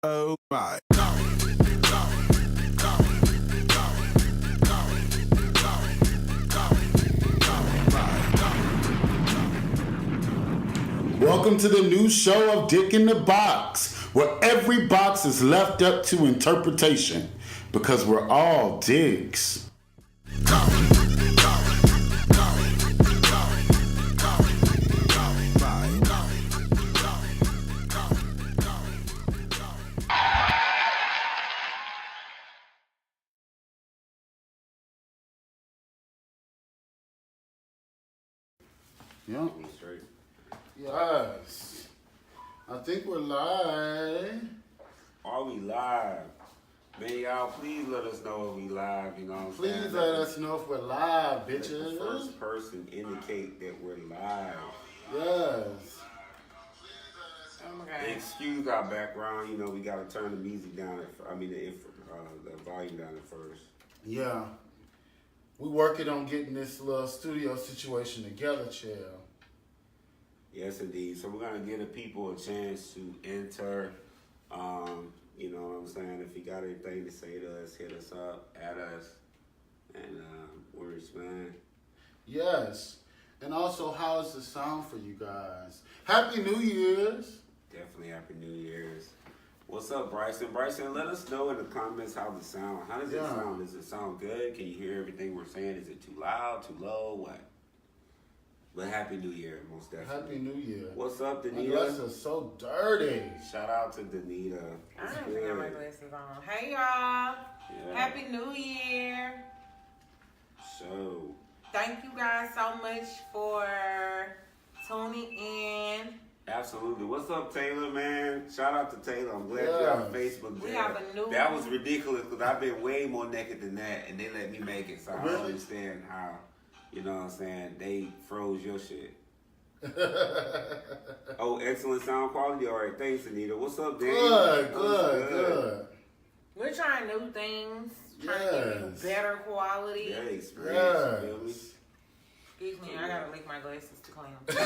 Oh my. Welcome to the new show of Dick in the Box, where every box is left up to interpretation, because we're all dicks. Yep. Yes. I think we're live. Are we live? Man, y'all, please let us know if we live, you know what I'm saying? Please let us know if we're live, Let the bitches. first person indicate that we're live. Yes. Oh my God. Excuse our background, you know, we gotta turn the music down, the volume down at first. Yeah. We working on getting this little studio situation together, chill. Yes, indeed. So we're gonna give the people a chance to enter. You know what I'm saying? If you got anything to say to us, hit us up, at us, and we'll respond. Yes. And also, how's the sound for you guys? Happy New Year's. Definitely Happy New Year's. What's up, Bryson? Bryson, let us know in the comments how the sound. How does it sound? Does it sound good? Can you hear everything we're saying? Is it too loud, too low? What? But Happy New Year, most definitely. Happy New Year. What's up, My Danita? glasses are so dirty. Shout out to Danita. I It's don't even got my good. glasses on. Hey y'all. Yeah. Happy New Year. So, Thank you guys so much for tuning in. absolutely. What's up, Taylor, man? Shout out to Taylor. I'm glad you're on Facebook. We Jam. have a new- That was ridiculous because I've been way more naked than that, and they let me make it. So I Really? don't understand how, you know what I'm saying, they froze your shit. Oh, excellent sound quality. All right, thanks, Anita. What's up, Dan? Good. We're trying new things. Trying to give Yes. you better quality. Yeah, experience. You feel me? Excuse me, I gotta lick my glasses to clean them.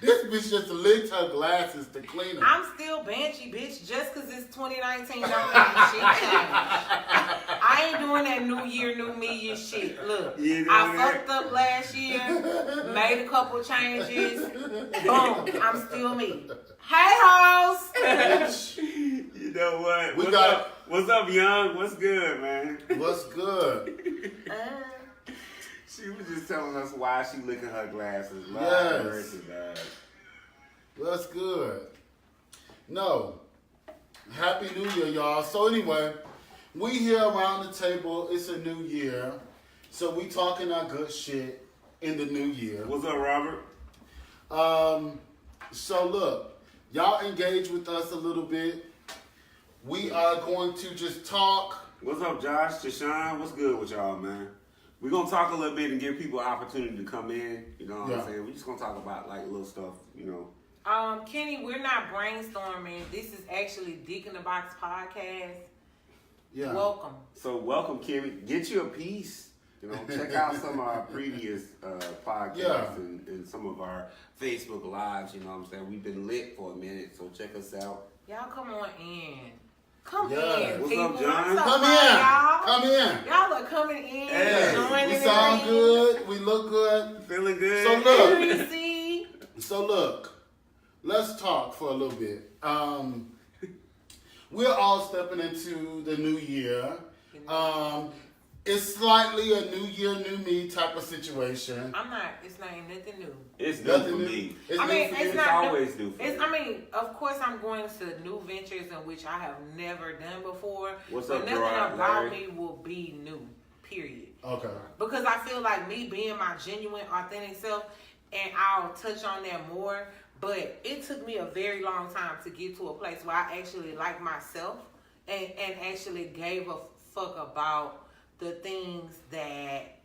This bitch just licked her glasses to clean them. I'm still Banshee, bitch. Just because it's 2019 don't mean shit changed. I ain't doing that new year, new me shit. Look, You know I that? fucked up last year, made a couple changes. Boom, I'm still me. Hey, hoes. You know what? We What's got- up? What's up, Young? What's good, man? What's good? She was just telling us why she licking her glasses. Lord Yes. mercy, dog. What's good? No. Happy New Year, y'all. So anyway, we here around the table. It's a new year. So we talking our good shit in the new year. What's up, Robert? So look, y'all engage with us a little bit. We are going to just talk. What's up, Josh? Tashawn? What's good with y'all, man? We're going to talk a little bit and give people an opportunity to come in. You know what I'm saying? We're just going to talk about, like, little stuff, you know. Kenny, we're not brainstorming. This is actually Dick in the Box podcast. Yeah. Welcome. So welcome, Kimmy. Get you a piece. You know, check out some of our previous podcasts Yeah. and some of our Facebook lives. You know what I'm saying? We've been lit for a minute, so check us out. Y'all come on in. Come Yeah. in, What's people. up, John? I'm so Come proud of in. y'all. Come in. Y'all are coming in, Hey, joining We in. sound good. We look good. Feeling good? So look. Greasy. So look, let's talk for a little bit. We're all stepping into the new year. It's slightly a new year, new me type of situation. I'm not. It's not nothing new. It's new Nothing for new. me. It's I new mean, for it's you. It's not always new for me. I mean, of course, I'm going to new ventures in which I have never done before. What's but up, nothing Gerard, about Larry? me will be new. Period. Okay. Because I feel like me being my genuine, authentic self, and I'll touch on that more. But it took me a very long time to get to a place where I actually like myself and actually gave a fuck about the things that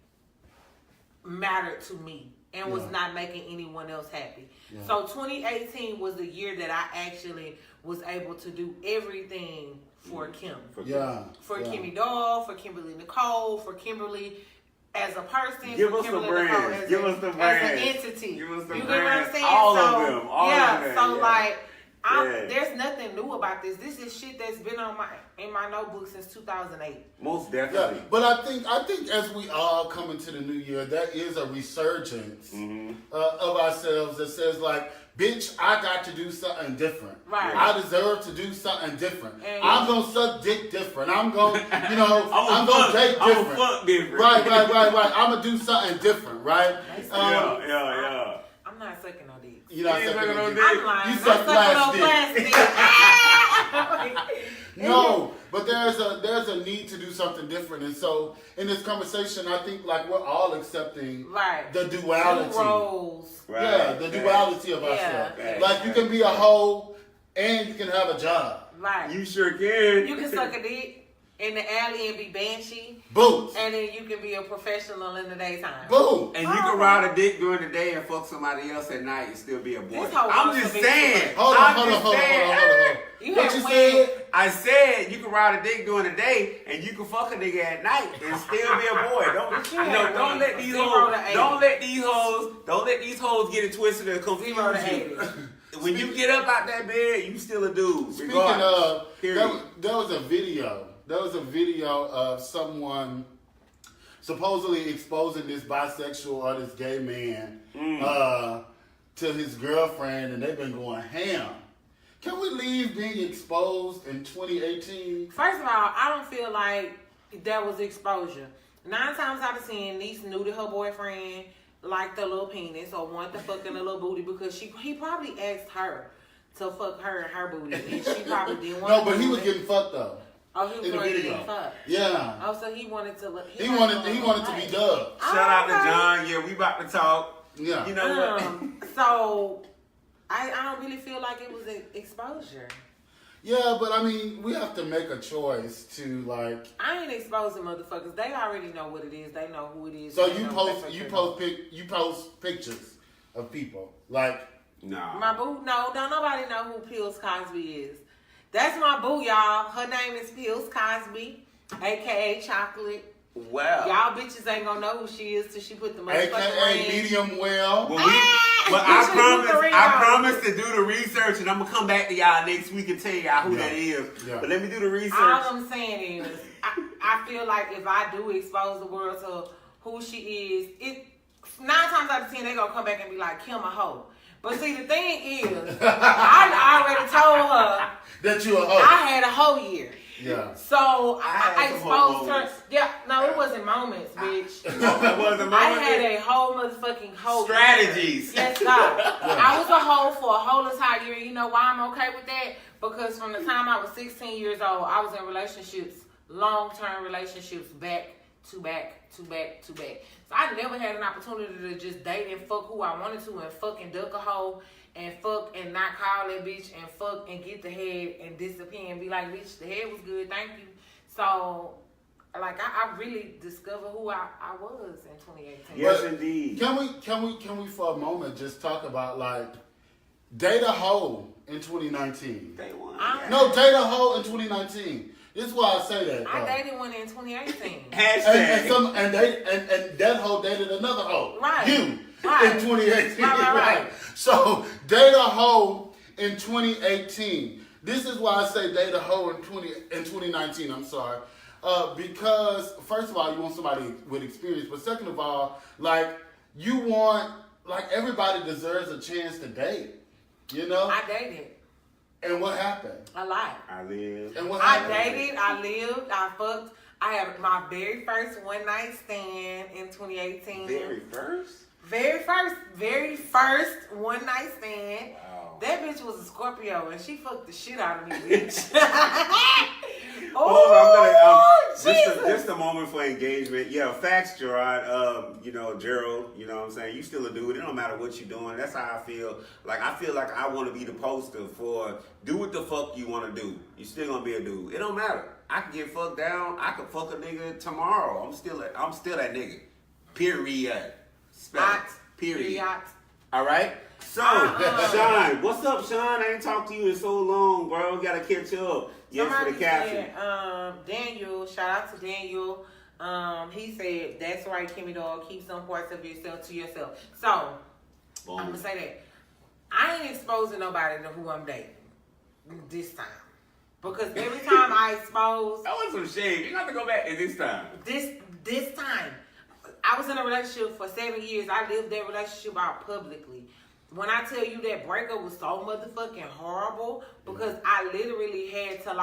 mattered to me and was Yeah. not making anyone else happy. Yeah. So 2018 was the year that I actually was able to do everything for Kim. Yeah. For yeah. Kimmy Doll, for Kimberly Nicole, for Kimberly as a person, Give for us the Kimberly brands. Nicole Give us the as brands. an entity. Give us the you get what I'm brands. saying? All so, of them. All yeah, of them. so yeah. like There's nothing new about this. This is shit that's been in my notebook since 2008. Most definitely. Yeah, but I think as we all come into the new year, there is a resurgence of ourselves that says like, bitch, I got to do something different. Right. I deserve to do something different. And I'm gonna suck dick different. I'm gonna, I'm gonna gonna date I'm different. gonna fuck different. Right. I'm gonna do something different. Right. Yeah. I'm not sucking no dick. You're not sucking no dick. I'm lying. You suck plastic. No, but there's a need to do something different, and so in this conversation, I think like we're all accepting the duality. Two roles. Yeah, the duality of ourselves. Right. Like you can be a hoe and you can have a job. Right. You sure can. You can suck a dick in the alley and be banshee. Boots. And then you can be a professional in the daytime. Boom. And you can ride a dick during the day and fuck somebody else at night and still be a boy. This whole I'm just saying. Hold on. What you said? I said you can ride a dick during the day and you can fuck a nigga at night and still be a boy. Don't let these hoes get it twisted and confuse you. When you get up out that bed, you still a dude. Speaking of, there was a video. There was a video of someone supposedly exposing this bisexual or this gay man to his girlfriend, and they've been going ham. Can we leave being exposed in 2018? First of all, I don't feel like there was exposure. 9 times out of 10, Niece knew that her boyfriend liked the little penis or wanted to fuck in the little booty because he probably asked her to fuck her and her booty, and she probably didn't want to. No, but he was getting fucked though. Oh, he was going to get fucked. Yeah. Oh, so he wanted to. He wanted to be dubbed. Shout out to John. Yeah, we about to talk. Yeah. You know what? So I don't really feel like it was an exposure. Yeah, but I mean, we have to make a choice to like. I ain't exposing motherfuckers. They already know what it is. They know who it is. So you post pictures of people like. No. My boo? No, don't nobody know who Pills Cosby is. That's my boo, y'all. Her name is Pills Cosby, a.k.a. Chocolate. Well. Y'all bitches ain't gonna know who she is till she put the motherfucking ring. A.k.a. medium well. But I promise to do the research, and I'm going to come back to y'all next week and tell y'all who that is. Yeah. But let me do the research. All I'm saying is, I feel like if I do expose the world to who she is, 9 times out of 10, they going to come back and be like, Kim a hoe. But see, the thing is, I already told her that you a hoe. I had a hoe year. Yeah. So I exposed her. Yeah, no, it wasn't moments, bitch. It wasn't moments. I had a whole motherfucking hoe. Strategies. Yes, God. I was a hoe for a whole entire year. You know why I'm okay with that? Because from the time I was 16 years old, I was in relationships, long-term relationships, back to back to back to back. So I never had an opportunity to just date and fuck who I wanted to and fucking duck a hoe and fuck and not call that bitch and fuck and get the head and disappear and be like, bitch, the head was good, thank you. So, like, I really discovered who I was in 2018. Yes, indeed. Can we for a moment just talk about like date a hoe in 2019? Day one. No, date a hoe in 2019. This is why I say that. I dated one in 2018. Hashtag. And that hoe dated another hoe. Right. You. Right. In 2018. Right. So date a hoe in 2018. This is why I say date a hoe in 2019. I'm sorry. Because first of all, you want somebody with experience, but second of all, like you want, like everybody deserves a chance to date. You know? I dated. And what happened? A lot. I lived. And what happened? I dated, I lived, I fucked. I had my very first one night stand in 2018. Very first? Very first one night stand. Wow. That bitch was a Scorpio and she fucked the shit out of me, bitch. Just a moment for engagement. Yeah, facts, Gerard. Gerald, you know what I'm saying? You still a dude. It don't matter what you're doing. That's how I feel. Like, I feel like I want to be the poster for do what the fuck you want to do. You still gonna be a dude. It don't matter. I can get fucked down. I could fuck a nigga tomorrow. I'm still that nigga. Period. Period. All right. So, Sean, what's up, Sean? I ain't talked to you in so long, bro. Gotta catch up. Yes, for the caption. Daniel, shout out to Daniel. He said, "That's right, Kimmy Dog. Keep some parts of yourself to yourself." So, I'm gonna say that I ain't exposing nobody to who I'm dating. this time. Because every time I expose... That was some shade. You have to go back at this time. This time. I was in a relationship for 7 years. I lived that relationship out publicly. When I tell you that breakup was so motherfucking horrible, because I literally had to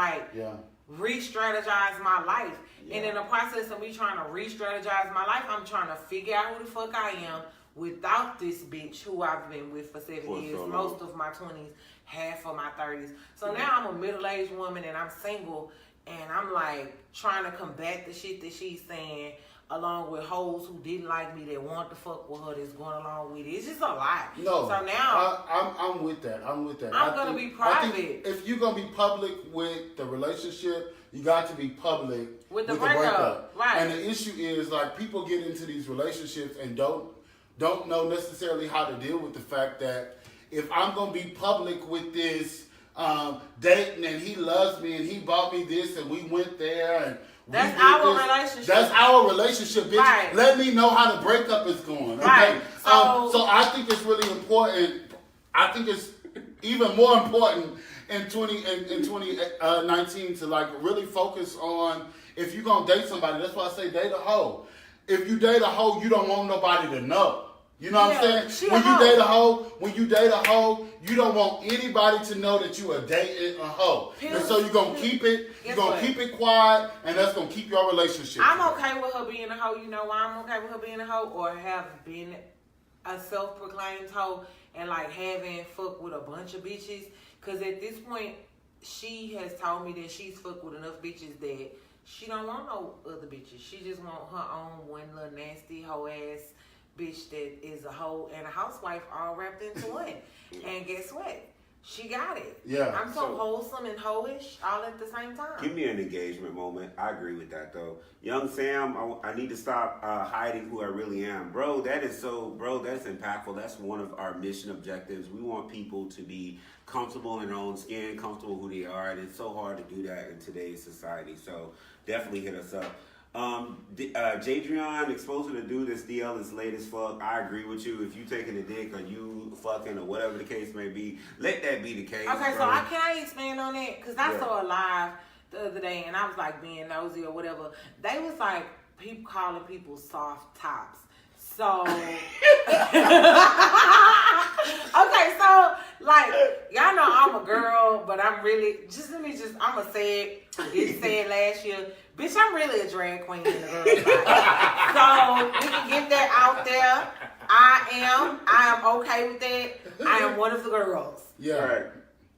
re-strategize my life. Yeah. And in the process of me trying to re-strategize my life, I'm trying to figure out who the fuck I am without this bitch who I've been with for 7 years, most of my 20s, half of my 30s. So now I'm a middle-aged woman and I'm single, and I'm like trying to combat the shit that she's saying, along with hoes who didn't like me that want to fuck with her that's going along with it. It's just a lot. No. So now I'm with that. I'm gonna be private. If you're gonna be public with the relationship, you got to be public with the breakup. Right. And the issue is like people get into these relationships and don't know necessarily how to deal with the fact that if I'm gonna be public with this dating and he loves me and he bought me this and we went there and that's our relationship. That's our relationship, bitch. Right. Let me know how the breakup is going. Okay. Right. So I think it's really important. I think it's even more important in 2019 to like really focus on if you're gonna date somebody. That's why I say date a hoe. If you date a hoe, you don't want nobody to know. You know what I'm saying? When you date a hoe, you don't want anybody to know that you are dating a hoe. And so you're gonna keep it. You're gonna keep it quiet, and that's gonna keep your relationship. I'm okay with her being a hoe. You know why I'm okay with her being a hoe, or have been a self-proclaimed hoe and like having fucked with a bunch of bitches. Cause at this point, she has told me that she's fucked with enough bitches that she don't want no other bitches. She just want her own one little nasty hoe ass bitch that is a hoe and a housewife all wrapped into one. And guess what? She got it. Yeah. I'm so wholesome and hoish all at the same time. Give me an engagement moment. I agree with that though. Young Sam, I need to stop hiding who I really am. Bro, that's impactful. That's one of our mission objectives. We want people to be comfortable in their own skin, comfortable who they are. And it's so hard to do that in today's society. So definitely hit us up. Jadrian, exposing the dude that's DL is late as fuck. I agree with you. If you taking a dick or you fucking or whatever the case may be, let that be the case. Okay, bro. so can I expand on that? Because I saw a live the other day and I was like being nosy or whatever. They was like people calling people soft tops. So okay, so like y'all know I'm a girl, but I'm really I'ma say it. It said last year, bitch, I'm really a drag queen in the girl side. So we can get that out there. I am okay with that. I am one of the girls. Yeah. Right.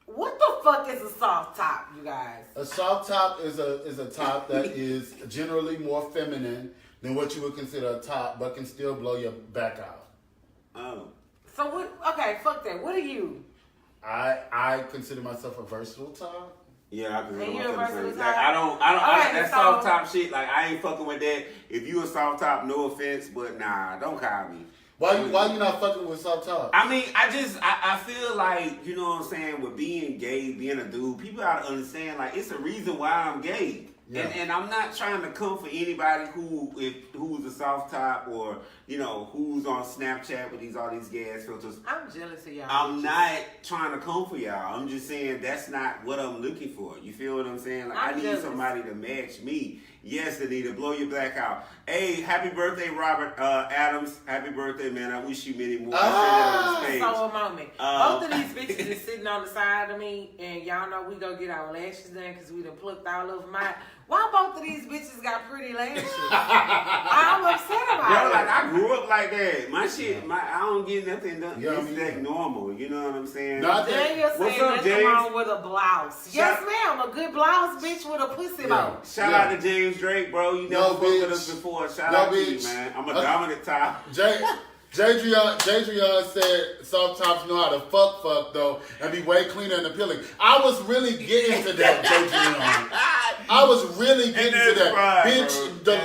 What the fuck is a soft top, you guys? A soft top is a top that is generally more feminine than what you would consider a top, but can still blow your back out. Oh. So what? Okay, fuck that. What are you? I consider myself a versatile top. Yeah, I consider myself a versatile top. Like, I don't. That soft top shit. Like I ain't fucking with that. If you a soft top, no offense, but nah, don't call me. Why you not fucking with soft top? I mean, I feel like, you know what I'm saying, with being gay, being a dude, people gotta understand, like, it's a reason why I'm gay. Yeah. And I'm not trying to come for anybody who's a soft top or, you know, who's on Snapchat with all these gas filters. I'm jealous of y'all. I'm not trying to come for y'all. I'm just saying that's not what I'm looking for. You feel what I'm saying? Like, I need somebody to match me. Yes, Anita, blow your black out. Hey, happy birthday, Robert Adams. Happy birthday, man. I wish you many more. So a moment. Both of these bitches is sitting on the side of me, and y'all know we go get our lashes done because we done plucked all of them out. Why both of these bitches got pretty lashes? I'm upset about it. Yo, like, I grew up like that. My shit, I don't get nothing done. It's like normal. You know what I'm saying? Daniel said nothing wrong with a blouse. Yes, ma'am. A good blouse, bitch, with a pussy bow. Shout out to James Drake, bro. You never spoke with us before. Shout out to you, man. I'm a dominant top. Jadrian said soft tops know how to fuck though and be way cleaner and appealing. I was really getting to that, Jadrian. I was really getting to that. Right, bitch, bro. The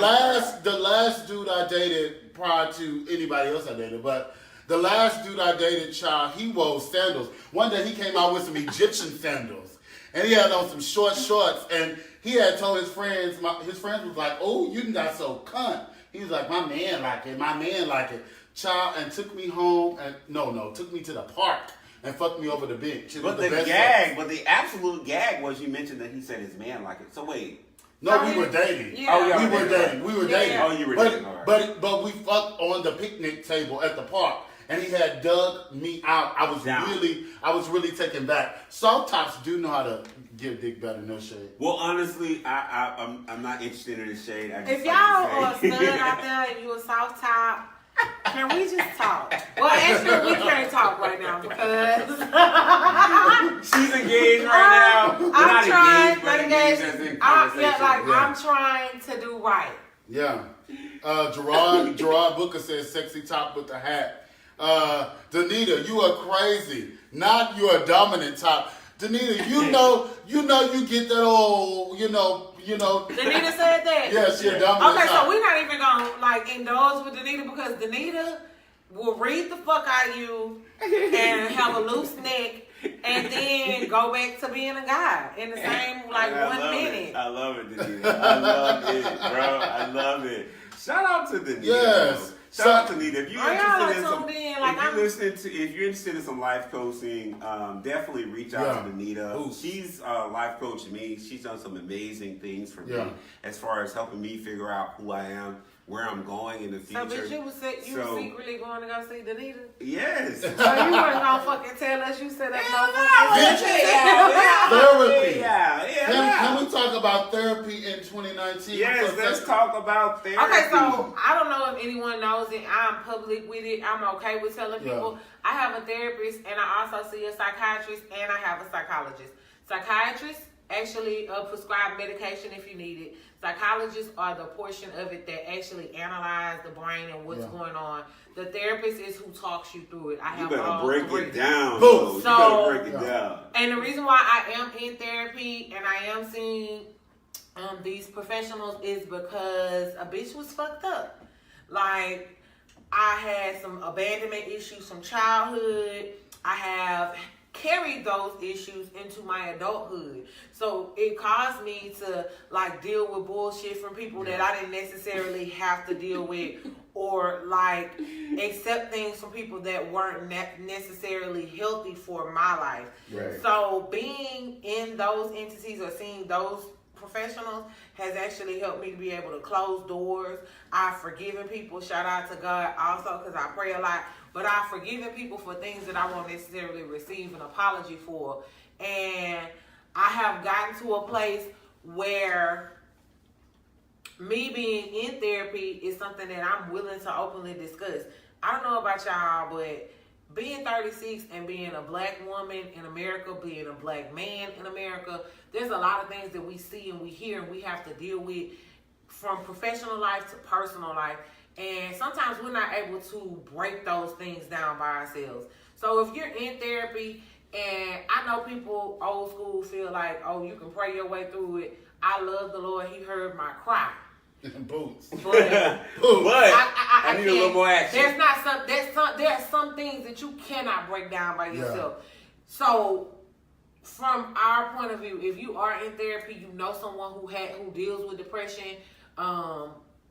last dude I dated prior to anybody else I dated, but the last dude I dated, child, he wore sandals. One day he came out with some Egyptian sandals. And he had on some short shorts and he had told his friends, his friends was like, oh, you got so cunt. He was like, my man like it. Child, and took me home and took me to the park and fucked me over the bench. It But was the best gag, sex. but the absolute gag was you mentioned that he said his man liked it. So wait. No, we were dating. Yeah. Oh, yeah, We were dating. We were dating. Yeah. Oh, you were but, dating. All right. But we fucked on the picnic table at the park, and he had dug me out. I was Down. really taken back. Soft tops do know how to give dick better, no shade. Well, honestly, I'm not interested in the shade. I just If like y'all to are a say- stud out there and you a soft top, can we just talk? Well, actually, we can't talk right now because She's engaged right now. I'm trying. but Not engaged. as in I'm conversation. trying to do right. Yeah. Gerard Booker says sexy top with the hat. Danita, you are crazy. Not you a dominant top. Danita, you know you get that old, you know. Danita said that. Yeah, she a dominant Okay, top. so we're not even gonna indulge with Danita because Danita will read the fuck out of you and have a loose neck and then go back to being a guy in the same I 1 love minute. It. I love it, Danita. I love it, bro. I love it. Shout out to Danita. Yes. Shout out to Danita. If you're y'all interested in are some, tuned in, like, if you're interested in some life coaching, definitely reach out to Danita. Ooh. She's life coached me. She's done some amazing things for me as far as helping me figure out who I am, where I'm going in the future. So, bitch, you was secretly going to go see Danita? Yes. So you weren't gonna fucking tell us you said that Therapy. Yeah. Can we talk about therapy in 2019? Yes, let's talk about therapy. Okay, so I don't know if anyone knows it. I'm public with it. I'm okay with telling people. I have a therapist and I also see a psychiatrist and I have a psychologist. Psychiatrists actually prescribe medication if you need it. Psychologists are the portion of it that actually analyze the brain and what's going on. The therapist is who talks you through it. You better break it down. Boom. You better break it down. And the reason why I am in therapy and I am seeing these professionals is because a bitch was fucked up. Like, I had some abandonment issues from childhood. I have carried those issues into my adulthood. So it caused me to deal with bullshit from people that I didn't necessarily have to deal with, or accept things from people that weren't necessarily healthy for my life. Right. So being in those entities or seeing those professionals has actually helped me to be able to close doors. I've forgiven people. Shout out to God also, because I pray a lot. But I've forgiven people for things that I won't necessarily receive an apology for. And I have gotten to a place where me being in therapy is something that I'm willing to openly discuss. I don't know about y'all, but being 36 and being a black woman in America, being a black man in America, there's a lot of things that we see and we hear and we have to deal with, from professional life to personal life. And sometimes we're not able to break those things down by ourselves. So if you're in therapy, and I know people old school feel like, oh, you can pray your way through it. I love the Lord. He heard my cry. Boots. But I need a little more action. There are some things that you cannot break down by yourself. Yeah. So from our point of view, if you are in therapy, you know someone who deals with depression,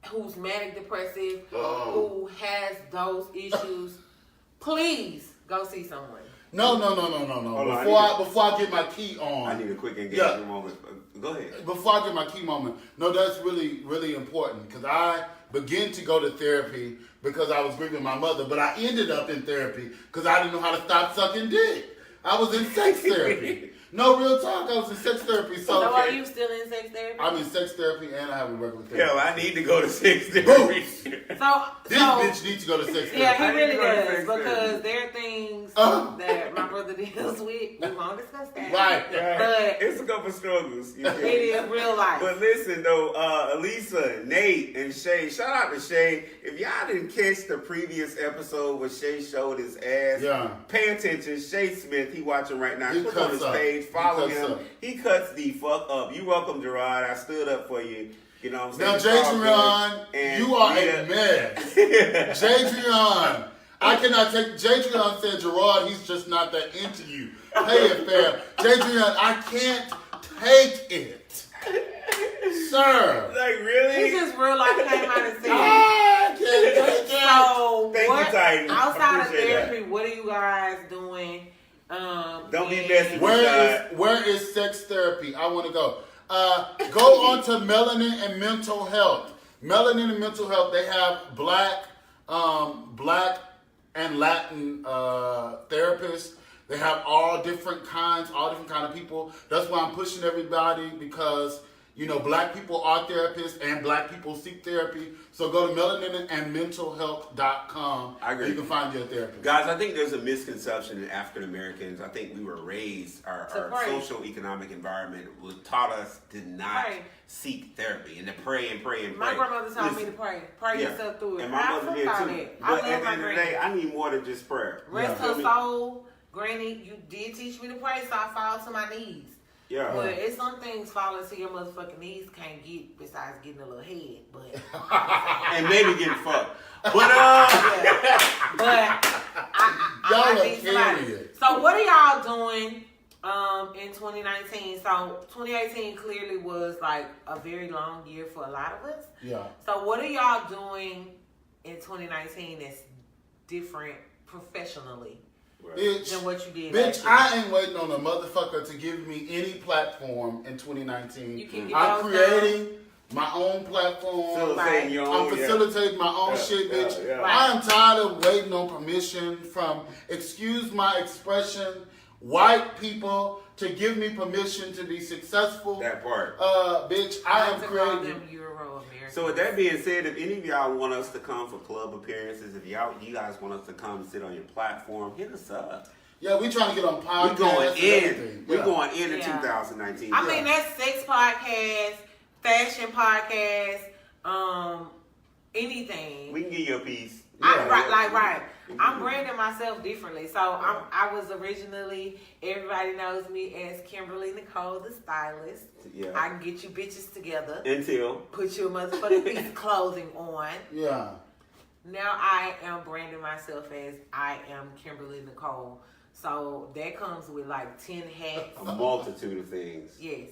who's manic depressive, who has those issues, please go see someone. No. Before I get my key on. I need a quick engagement moment. Go ahead. Before I get my key moment. No, that's really, really important, because I began to go to therapy because I was grieving my mother, but I ended up in therapy because I didn't know how to stop sucking dick. I was in sex therapy. No, real talk, I was in sex therapy. So are you still in sex therapy? I'm in sex therapy and I have a regular therapy. Hell, I need to go to sex therapy. This bitch needs to go to sex therapy. Yeah, he really does, because there are things that my brother deals with. We won't discuss that. Right. But it's a couple struggles. It is real life. But listen though, Elisa, Nate, and Shay, shout out to Shay. If y'all didn't catch the previous episode where Shay showed his ass, pay attention. Shay Smith, he watching right now. Click on his page. Follow him. He cuts the fuck up. You welcome, Gerard. I stood up for you. You know what I'm saying? Now, Jadrian, you are a mess. Jadrian, I cannot take. Jadrian said, Gerard, he's just not that into you. Pay it fair. Jadrian, I can't take it. Sir. Like, really? He just real life came out and said, I can't take it. So, Thank you, Titan. outside of therapy, what are you guys doing Don't be messy. Where is sex therapy? I want to go. Go on to Melanin and Mental Health. Melanin and Mental Health. They have black and Latin therapists. They have all different kinds of people. That's why I'm pushing everybody because, black people are therapists and black people seek therapy. So go to melaninandmentalhealth.com. I agree. You can find your therapist. Guys, I think there's a misconception in African Americans. I think we were raised, our social economic environment taught us to not seek therapy and to pray and pray and pray. My grandmother taught me to pray. Pray yourself through it. And my mother did too. But at the end of the day, I need more than just prayer. Rest her soul. Granny, you did teach me to pray, so I fall to my knees. Yeah. But it's some things falling to your motherfucking knees can't get besides getting a little head. But and maybe getting fucked. But y'all I need somebody. So what are y'all doing in 2019? So 2018 clearly was like a very long year for a lot of us. Yeah. So what are y'all doing in 2019 that's different professionally? Bitch, than what you did I ain't waiting on a motherfucker to give me any platform in 2019. You can I'm creating my own platform. I'm facilitating my own shit, bitch. Yeah. I am tired of waiting on permission from, excuse my expression, white people to give me permission to be successful. That part. Bitch, I am creating. So with that being said, if any of y'all want us to come for club appearances, if you guys want us to come sit on your platform, hit us up. Yeah, we trying to get on podcasts. We're going into 2019. I mean, that's sex podcast, fashion podcast, anything. We can give you a piece. I'm branding myself differently. So I was originally, everybody knows me as Kimberly Nicole, the stylist. Yeah. I can get you bitches together. Until. Put your motherfucking piece of clothing on. Yeah. Now I am branding myself as I am Kimberly Nicole. So that comes with like 10 hats. A multitude of things. Yes.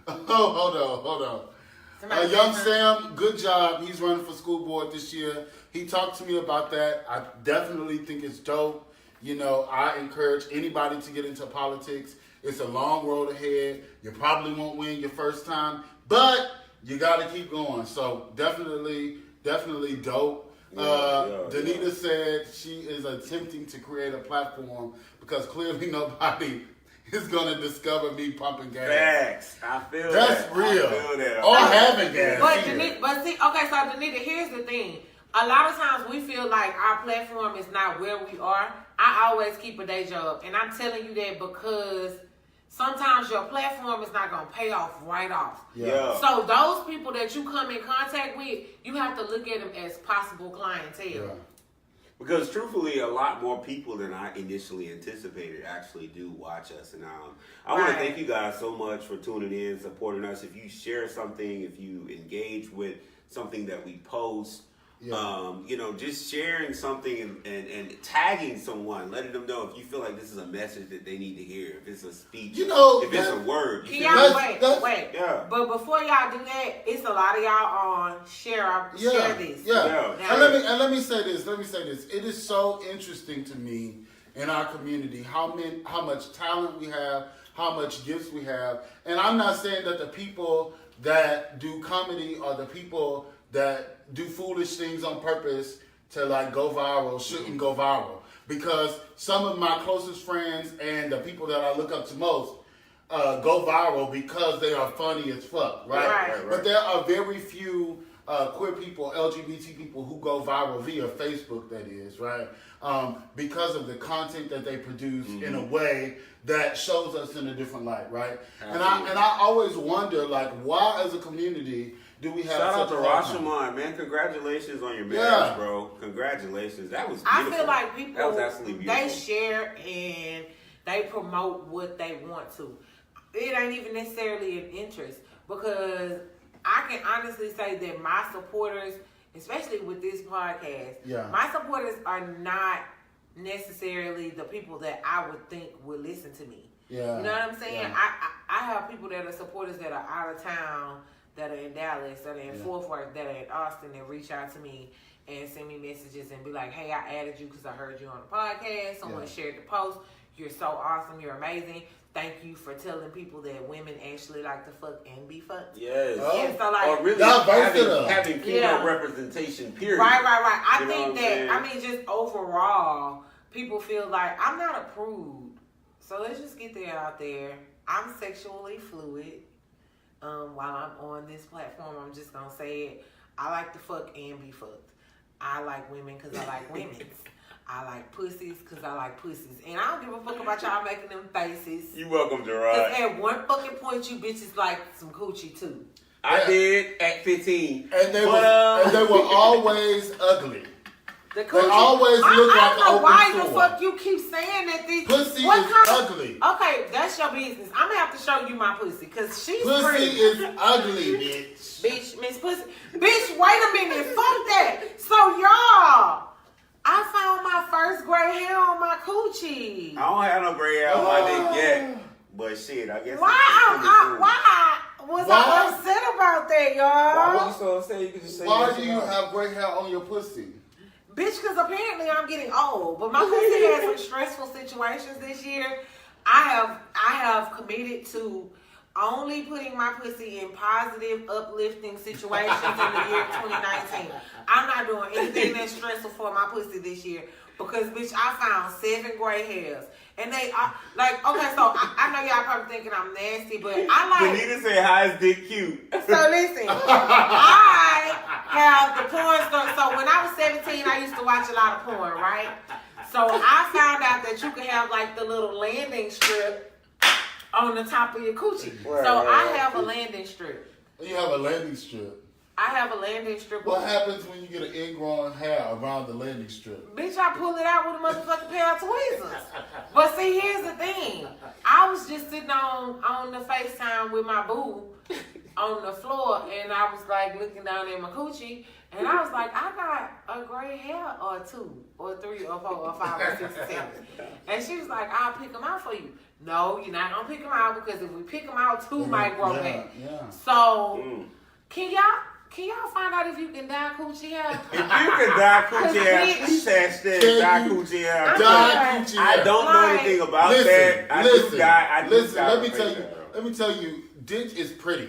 Oh, hold on. Young Sam, good job. He's running for school board this year. He talked to me about that. I definitely think it's dope. I encourage anybody to get into politics. It's a long road ahead. You probably won't win your first time, but you got to keep going. So definitely dope. Danita said she is attempting to create a platform because clearly nobody is going to discover me pumping gas. Facts. I feel That's that. real. I feel that. Or having gas. But see, okay, so Danita, here's the thing. A lot of times we feel like our platform is not where we are. I always keep a day job. And I'm telling you that because sometimes your platform is not going to pay off right off. Yeah. So those people that you come in contact with, you have to look at them as possible clientele. Yeah. Because truthfully, a lot more people than I initially anticipated actually do watch us. And I want to thank you guys so much for tuning in, supporting us. If you share something, if you engage with something that we post, just sharing something and tagging someone, letting them know if you feel like this is a message that they need to hear, if it's a speech, if it's a word. Can y'all wait? Yeah. But before y'all do that, it's a lot of y'all on share this. Yeah. And let me say this. It is so interesting to me in our community how much talent we have, how much gifts we have. And I'm not saying that the people that do comedy or the people that do foolish things on purpose to go viral shouldn't go viral, because some of my closest friends and the people that I look up to most go viral because they are funny as fuck, right? But there are very few queer people, LGBT people who go viral via Facebook, that is, right? Because of the content that they produce in a way that shows us in a different light, right? And I always wonder, why as a community do we have Shout out such to a hard time? Rashaman, man. Congratulations on your marriage, bro. Congratulations. That was beautiful. I feel like people, that was absolutely beautiful. They share and they promote what they want to. It ain't even necessarily an interest, because I can honestly say that my supporters, especially with this podcast, my supporters are not necessarily the people that I would think would listen to me. Yeah. You know what I'm saying? Yeah. I have people that are supporters that are out of town, that are in Dallas, that are in Fort Worth, that are in Austin, that reach out to me and send me messages and be like, hey, I added you because I heard you on the podcast. Someone shared the post. You're so awesome. You're amazing. Thank you for telling people that women actually like to fuck and be fucked. Yes. Yeah, so like, or really having female representation, period. Right. I think that, saying? I mean, just overall, people feel like I'm not a prude. So let's just get that out there. I'm sexually fluid. While I'm on this platform, I'm just going to say it. I like to fuck and be fucked. I like women because I like women's. I like pussies because I like pussies. And I don't give a fuck about y'all making them faces. You welcome, Gerard. Because at one fucking point, you bitches like some coochie too. I did at 15. And they were always ugly. The coochie, they always look I like don't know an why open the sore. fuck you keep saying that these Pussy what is kind ugly. Okay, that's your business. I'm gonna have to show you my pussy because she's Pussy pretty. is ugly, bitch. Bitch, Miss Pussy. Bitch, wait a minute. Fuck that. So y'all, I found my first gray hair on my coochie. I don't have no gray hair on my dick yet. But shit, I guess. Why was I upset about that, y'all? Why was you so upset? You could just say Why do you have gray hair on your pussy? Bitch, because apparently I'm getting old. But my pussy had some stressful situations this year. I have committed to only putting my pussy in positive, uplifting situations in the year 2019. I'm not doing anything that's stressful for my pussy this year. Because, bitch, I found 7 gray hairs. And they are, like, okay, so I know y'all probably thinking I'm nasty, but I like... Benita said, how is dick cute? So, listen, I have the porn star. So, when I was 17, I used to watch a lot of porn, right? So, I found out that you could have, like, the little landing strip on the top of your coochie. Right, So, I right. have a landing strip. You have a landing strip. I have a landing strip. What happens when you get an ingrown hair around the landing strip? Bitch, I pull it out with a motherfucking pair of tweezers. But see, here's the thing. I was just sitting on the FaceTime with my boo on the floor, and I was like looking down at my coochie, and I was like, I got a gray hair or 2 or 3 or 4 or 5 or 6 or 7. And she was like, I'll pick them out for you. No, you're not going to pick them out because if we pick them out, 2 might grow back. Yeah. So, can y'all find out if you can dye coochie hair? If you can dye coochie hair, please hashtag dye coochie hair. Dye coochie hair. I don't know anything about that. I do dye let me tell you, dick is pretty.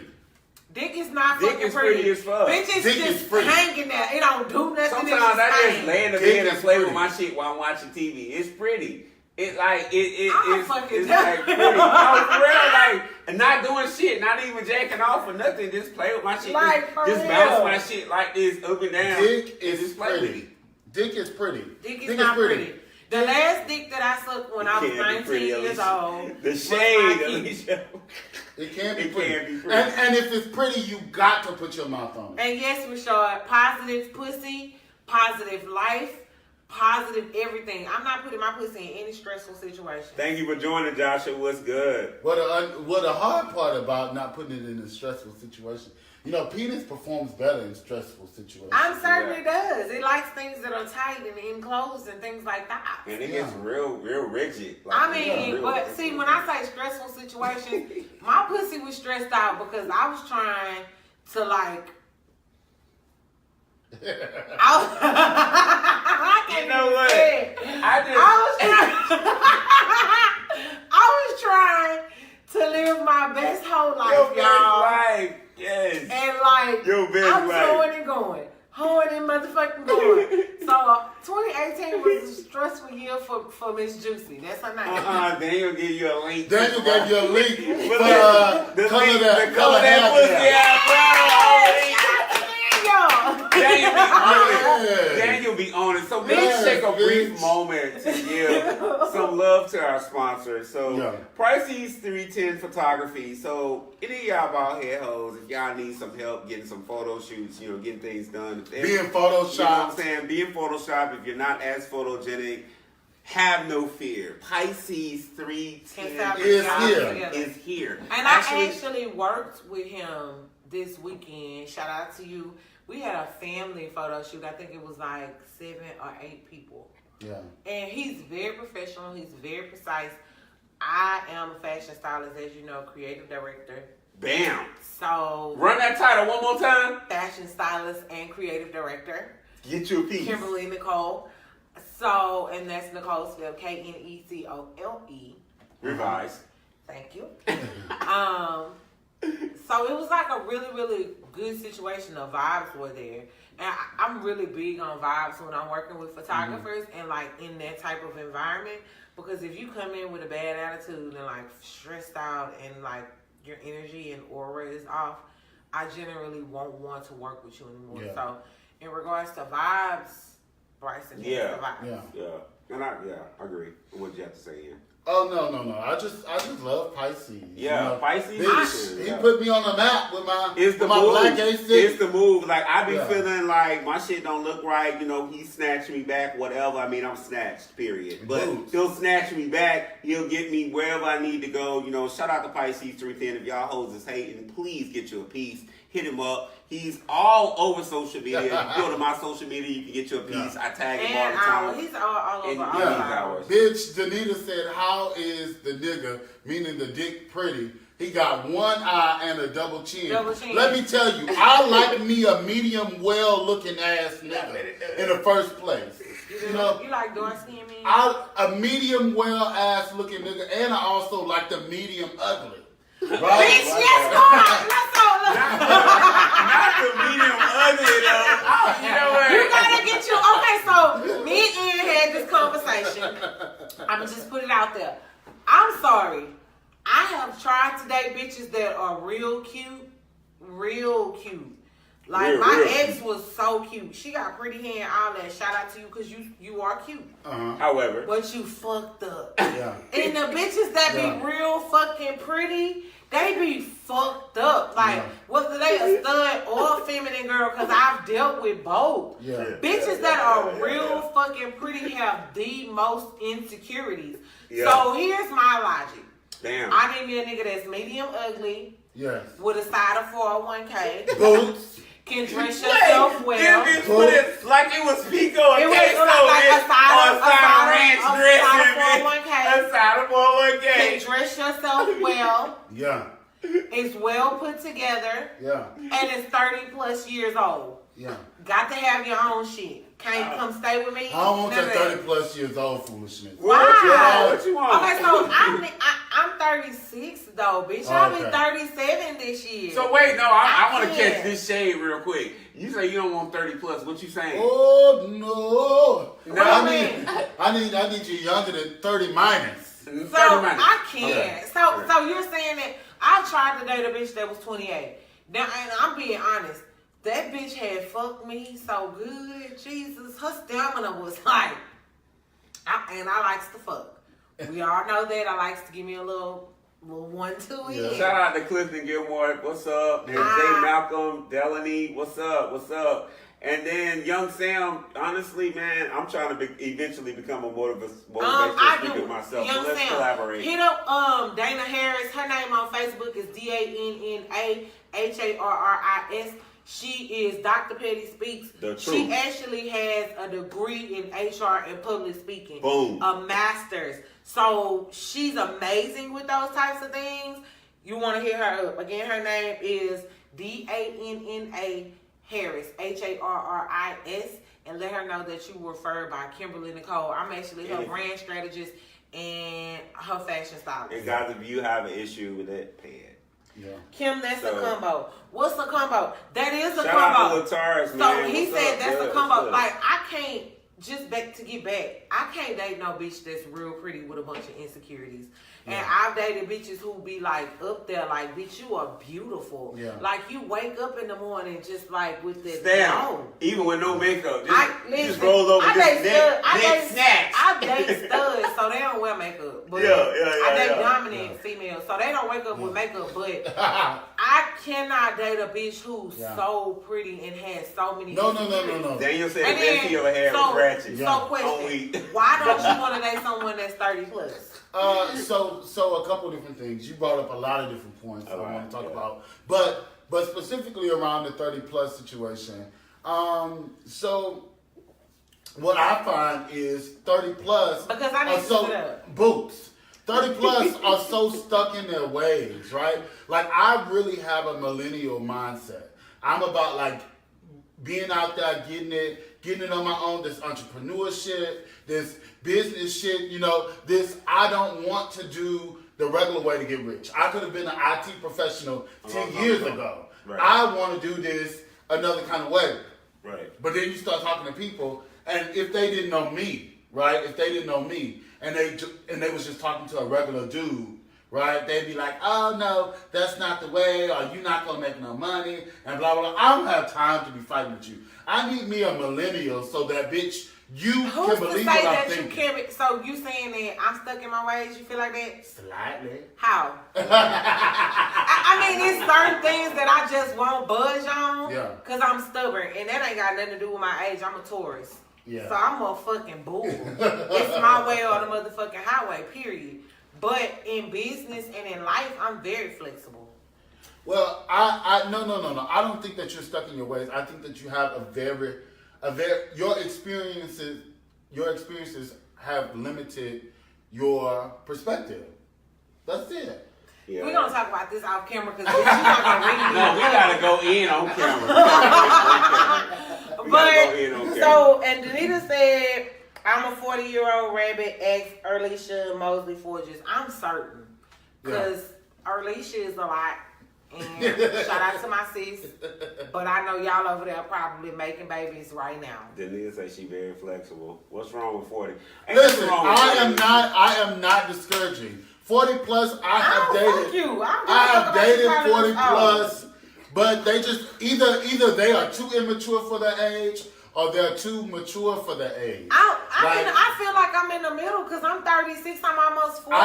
Dick is not Dick fucking is pretty as fuck. Bitch is Dick just is pretty. hanging there. It don't do nothing. Sometimes It's I just hanging. lay in the Dick bed and is play with pretty. my shit while I'm watching TV. It's pretty. It's like it's fucking it's done. like pretty. No, for real, like and not doing shit, not even jacking off or nothing. Just play with my shit. Like, for just real. bounce my shit like this up and down. Dick is Just play with pretty. it. Dick is pretty. Dick is not pretty. The last dick that I sucked when I was Can't be 19 pretty, years Alicia. old. The was shade, my key. Alicia. It can be It pretty. can be pretty. And if it's pretty, you got to put your mouth on it. And yes, Rashad, positive pussy, positive life, positive everything. I'm not putting my pussy in any stressful situation. Thank you for joining, Joshua. What's good? What the hard part about not putting it in a stressful situation, penis performs better in stressful situations. I'm certain it does. It likes things that are tight and enclosed and things like that. And it gets real rigid. I mean, but see, when I say stressful situations, my pussy was stressed out because I was trying to I can't You know even what? say it. I was trying to live my best whole life, Your best y'all. life, yes. And Your best I'm life. going and going. Hoeing and motherfucking going. So 2018 was a stressful year for Miss Juicy. That's her name. Daniel gave you a link. Daniel gave you a link for the color link, that the color that pussy Daniel. Daniel be on it. So Yes, let's take a brief bitch. moment to give some love to our sponsor. So Yeah. Pricey's 310 Photography. So any of y'all bald head hoes, if y'all need some help getting some photo shoots, getting things done. being You know what I'm photoshopped. saying? Be in Photoshop. If you're not as photogenic, have no fear. Pisces 310 Is here. is here. And I actually worked with him this weekend. Shout out to you. We had a family photo shoot. I think it was like 7 or 8 people. Yeah. And he's very professional. He's very precise. I am a fashion stylist, as you know, creative director. Bam. So Run that title one more time. fashion stylist and creative director. Get you a piece. Kimberly Nicole. So, and that's Nicole spelled Knecole. Revise. Thank you. So it was like a really, really good situation. The vibes were there. And I'm really big on vibes when I'm working with photographers and like in that type of environment. Because if you come in with a bad attitude and like stressed out and like your energy and aura is off, I generally won't want to work with you anymore. Yeah. So in regards to vibes, Bryson has the vibes. Yeah. And I agree with what you have to say here. Oh no! I just love Pisces. Yeah, Pisces. He put me on the map with my it's the with my move. black A6. It's the move. Like I be feeling like my shit don't look right. You know, he snatched me back. Whatever. I mean, I'm snatched. Period. But he'll snatch me back. He'll get me wherever I need to go. You know, shout out to Pisces 310. If y'all hoes is hating, please get you a piece. Hit him up. He's all over social media. You go to my social media, you can get you a piece. I tag him all the time. He's all over all hours. Bitch, Danita said, "How is the nigga, meaning the dick, pretty? He got one eye and a double chin." Let me tell you, I like me a medium, well-looking ass nigga in the first place. You know, you like dark skin men? A medium, well-ass looking nigga, and I also like the medium ugly. Right? Bitch, yes, let's go. Not the medium ugly though. You know what? You gotta get you. Okay, so me and Ian had this conversation. I'ma just put it out there. I'm sorry. I have tried to date bitches that are real cute. Like my ex was so cute. She got pretty hair and all that. Shout out to you because you are cute. However, but you fucked up. Yeah. And the bitches that be real fucking pretty, they be fucked up. Like whether they a stud or a feminine girl, because I've dealt with both. Bitches that are real fucking pretty have the most insecurities. So here's my logic. Damn. I need me a nigga that's medium ugly. Yes. With a side of 401k. Boots. Can dress yourself well. This bitch put it like it was Pico and it was queso, like a side of ranch dressing, a side of 401k. Can dress yourself well. Yeah. It's well put together. Yeah. And it's 30 plus years old. Yeah. Got to have your own shit. Can't come stay with me. I don't want that 30 plus years old foolishness. Why? What you want? Okay, so I'm 36 though, bitch. I'll be 37 this year. So wait, no, I want to catch this shade real quick. You say you don't want 30 plus. What you saying? Oh no! I need you younger than 30 minus. So I can't. Okay. So you're saying that I tried to date a bitch that was 28. Now, and I'm being honest. That bitch had fucked me so good, Jesus. Her stamina was like, and I likes to fuck. We all know that. I likes to give me a little 1-2 in. Shout out to Clifton Gilmore. What's up? And Jay Malcolm, Delaney. What's up? And then Young Sam. Honestly, man, I'm trying to eventually become a motivational speaker myself. Young so let's Sam. collaborate. Hit up Dana Harris. Her name on Facebook is DANNAHARRIS. She is Dr. Petty Speaks. She actually has a degree in HR and public speaking. Boom. A master's. So she's amazing with those types of things. You want to hit her up. Again, her name is DANNA Harris, HARRIS. And let her know that you were referred by Kimberly Nicole. I'm actually her brand strategist and her fashion stylist. And guys, if you have an issue with it, pay it. Yeah. Kim, that's a combo. What's a combo? That is a shout combo. Out to Lataris, man. So he said that's a combo. Like I can't to get back. I can't date no bitch that's real pretty with a bunch of insecurities. And I've dated bitches who be like up there, like, bitch, you are beautiful. Yeah. Like you wake up in the morning just like with this. Even with no makeup, just roll over this neck snatch. I date studs, so they don't wear makeup. But I date dominant females, so they don't wake up with makeup. But I cannot date a bitch who's so pretty and has so many. No. Daniel said the best of your hair was ratchet. So question, why don't you want to date someone that's 30 plus? So a couple different things. You brought up a lot of different points that I want to talk about, but specifically around the 30 plus situation. So what I find is 30 plus because I need to boots. 30 plus are so stuck in their ways, right? Like I really have a millennial mindset. I'm about like being out there, getting it, getting it on my own, this entrepreneurship, this business shit, you know, this, I don't want to do the regular way to get rich. I could have been an IT professional 10 years ago. Right. I want to do this another kind of way. Right. But then you start talking to people, and if they didn't know me, right? If they didn't know me, and they was just talking to a regular dude, right? They'd be like, oh no, that's not the way, or you're not gonna make no money, and blah blah blah. I don't have time to be fighting with you. I need me a millennial so that bitch, you Who's can to believe say what I'm that you thinking. can't? So you saying that I'm stuck in my ways? You feel like that? Slightly. How? I mean, it's certain things that I just won't budge on. Yeah. Cause I'm stubborn, and that ain't got nothing to do with my age. I'm a Taurus. Yeah. So I'm a fucking bull. It's my way or the motherfucking highway. Period. But in business and in life, I'm very flexible. Well, no. I don't think that you're stuck in your ways. I think that you have your experiences have limited your perspective. That's it. Yeah. We're gonna talk about this off camera because you're not gonna read me. No, we gotta go in on camera. So, and Danita said, I'm a 40-year-old rabbit, ex Erlisha Mosley Forges. I'm certain. Because Erlisha is a lot. And shout out to my sis. But I know y'all over there probably making babies right now. Danita says she very flexible. What's wrong with 40? Listen, I am not discouraging. 40 plus, I have dated 40 plus, but they just either they are too immature for their age or they're too mature for their age. I feel like I'm in the middle because I'm 36. I'm almost 40.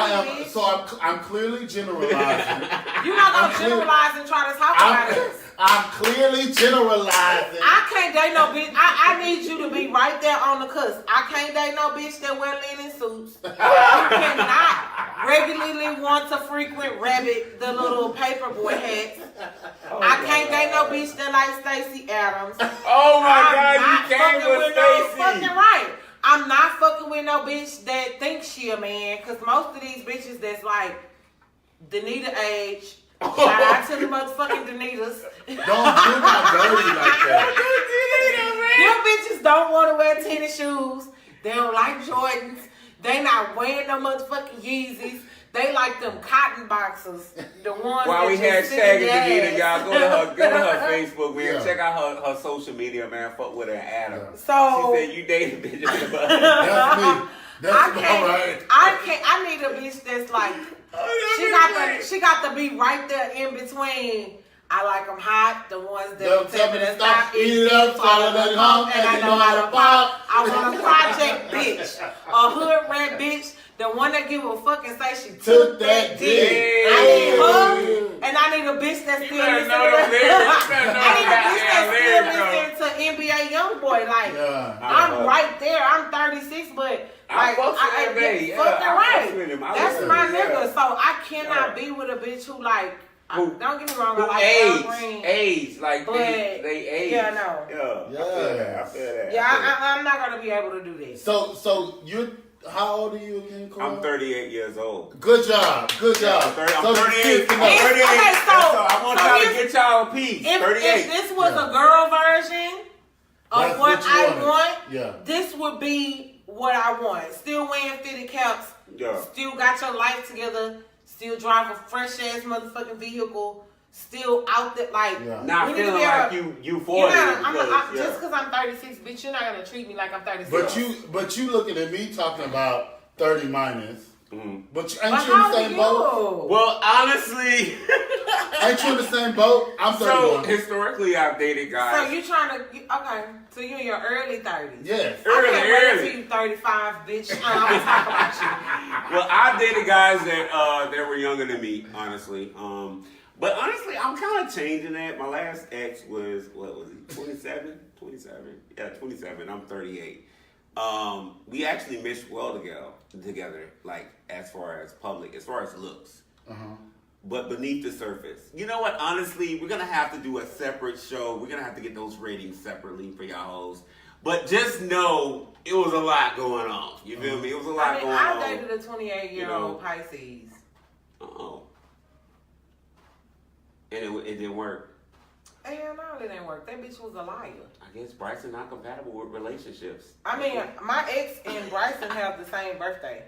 I'm clearly generalizing. You're not gonna generalize and try to talk about it. I'm clearly generalizing. I can't date no bitch. I need you to be right there on the cusp. I can't date no bitch that wear linen suits. You cannot regularly want to frequent rabbit, the little paperboy hats. I can't date no bitch that like Stacey Adams. Oh my God, you came with Stacey. Fucking right. I'm not fucking with no bitch that thinks she a man, cause most of these bitches that's like Danita age. Shout out to the motherfucking Danitas. Don't do my dirty like that. Them bitches don't want to wear tennis shoes. They don't like Jordans. They not wearing no motherfucking Yeezys. They like them cotton boxers. The ones While we that hashtagging Danita, y'all go to her Facebook, man. Yeah. Check out her social media, man. Fuck with her and Adam. Yeah. So She said you dated bitches in the butt. That's me. That's all right. I need a bitch that's like she got to be right there in between. I like them hot, the ones that Don't tell me to stop, eat it up, follow that home, and I know how to pop. I want a project bitch, a hood rat bitch, the one that give a fuck and say she took that dick. I need her, and I need a bitch that's still listening. I need a bitch that's still listening to NBA YoungBoy. Like I'm right there. I'm 36, but like fucking right. That's my nigga. So I cannot be with a bitch who like. Don't get me wrong. I like age, like but they age. Yeah, no. I feel that. Yeah, I'm not gonna be able to do this. So you're how old are you again, Cole? I'm 38 years old. Good job. I'm 38. I'm 38. Okay, so I want y'all to get y'all a piece. 38. If this was a girl version of That's what you I want, this would be what I want. Still wearing fitted caps. Yeah. Still got your life together. Still drive a fresh ass motherfucking vehicle. Still out there like not feeling like you 40. Just because I'm 36, bitch, you're not gonna treat me like I'm 36. But you looking at me talking about 30 minus. Mm-hmm. But ain't you in the same boat? Well, honestly, ain't you in the same boat? I'm 31. So historically, I've dated guys. So you trying to okay? So you in your early 30s? Yes. Early. You 35, bitch. I'm talking about you. Well, I dated guys that were younger than me, honestly. But honestly, I'm kind of changing that. My last ex was, what was he, 27? 27? Yeah, 27. I'm 38. We actually meshed well together, like as far as looks. But beneath the surface. You know what? Honestly, we're going to have to do a separate show. We're going to have to get those ratings separately for y'all hoes. But just know it was a lot going on. You feel me? It was a lot going on. I dated a 28-year-old Pisces. Uh-oh. And it didn't work. Hell no, it didn't work. That bitch was a liar. I guess Bryson not compatible with relationships. I mean, my ex and Bryson have the same birthday.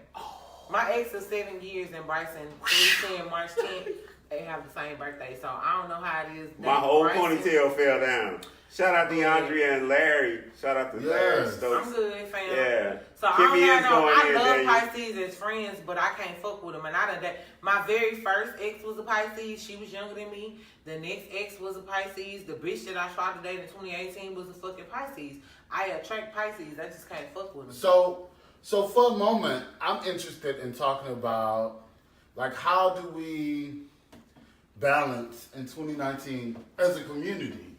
My ex is 7 years and Bryson 3/10, March 10th. They have the same birthday, so I don't know how it is. My whole Bryson, ponytail fell down. Shout out to Andrea and Larry. Shout out to Larry Yes. Stokes. I'm good, fam. Yeah. So I Kimmy don't is have no. going I in, love Daniel. Pisces as friends, but I can't fuck with them. And I done that. My very first ex was a Pisces. She was younger than me. The next ex was a Pisces. The bitch that I tried to date in 2018 was a fucking Pisces. I attract Pisces. I just can't fuck with them. So for a moment, I'm interested in talking about, like, how do we balance in 2019 as a community,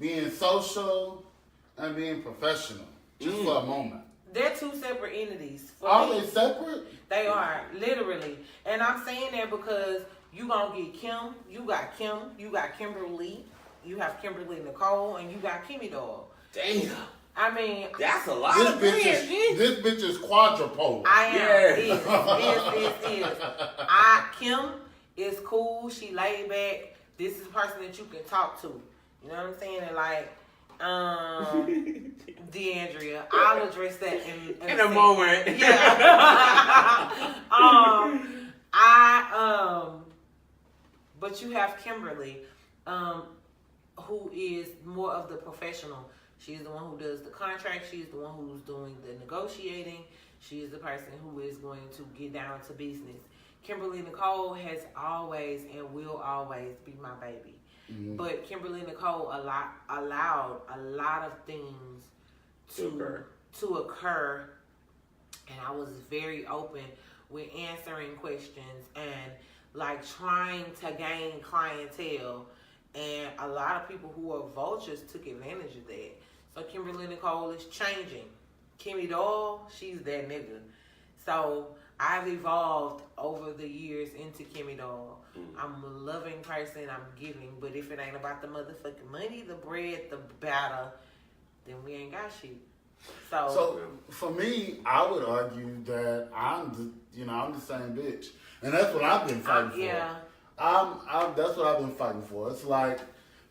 being social and being professional, just for a moment. They're two separate entities. For Are me, they separate? They are, literally. And I'm saying that because you gonna get Kim, you got Kimberly, you have Kimberly Nicole, and you got Kimmy Dog. Damn. I mean, That's a lot This of bitch friends. this bitch is quadruple. I am. Yeah. Is. Kim is cool. She laid back. This is a person that you can talk to. You know what I'm saying? And like, DeAndrea, I'll address that in In a moment. Yeah. But you have Kimberly, who is more of the professional. She's the one who does the contract. She's the one who's doing the negotiating. She is the person who is going to get down to business. Kimberly Nicole has always and will always be my baby. Mm-hmm. But Kimberly Nicole allowed a lot of things to occur. And I was very open with answering questions and like trying to gain clientele. And a lot of people who are vultures took advantage of that. So Kimberly Nicole is changing. Kimmy Doll, she's that nigga. So I've evolved over the years into Kimmy Doll. I'm a loving person, I'm giving, but if it ain't about the motherfucking money, the bread, the batter, then we ain't got shit. So for me, I would argue that I'm the same bitch, and that's what I've been fighting for. Yeah. That's what I've been fighting for. It's like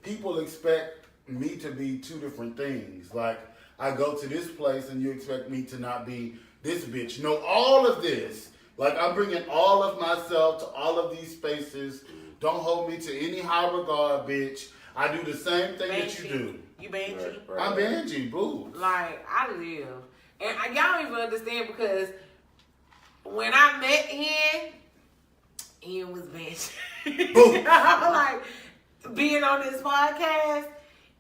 people expect me to be two different things. Like I go to this place and you expect me to not be this bitch. No, all of this. Like I'm bringing all of myself to all of these spaces. Don't hold me to any high regard, bitch. I do the same thing that you do. You Banshee? Right. I'm Banshee, boo. Like I live, and y'all don't even understand because when I met Ian was Banshee. Boom. Like being on this podcast,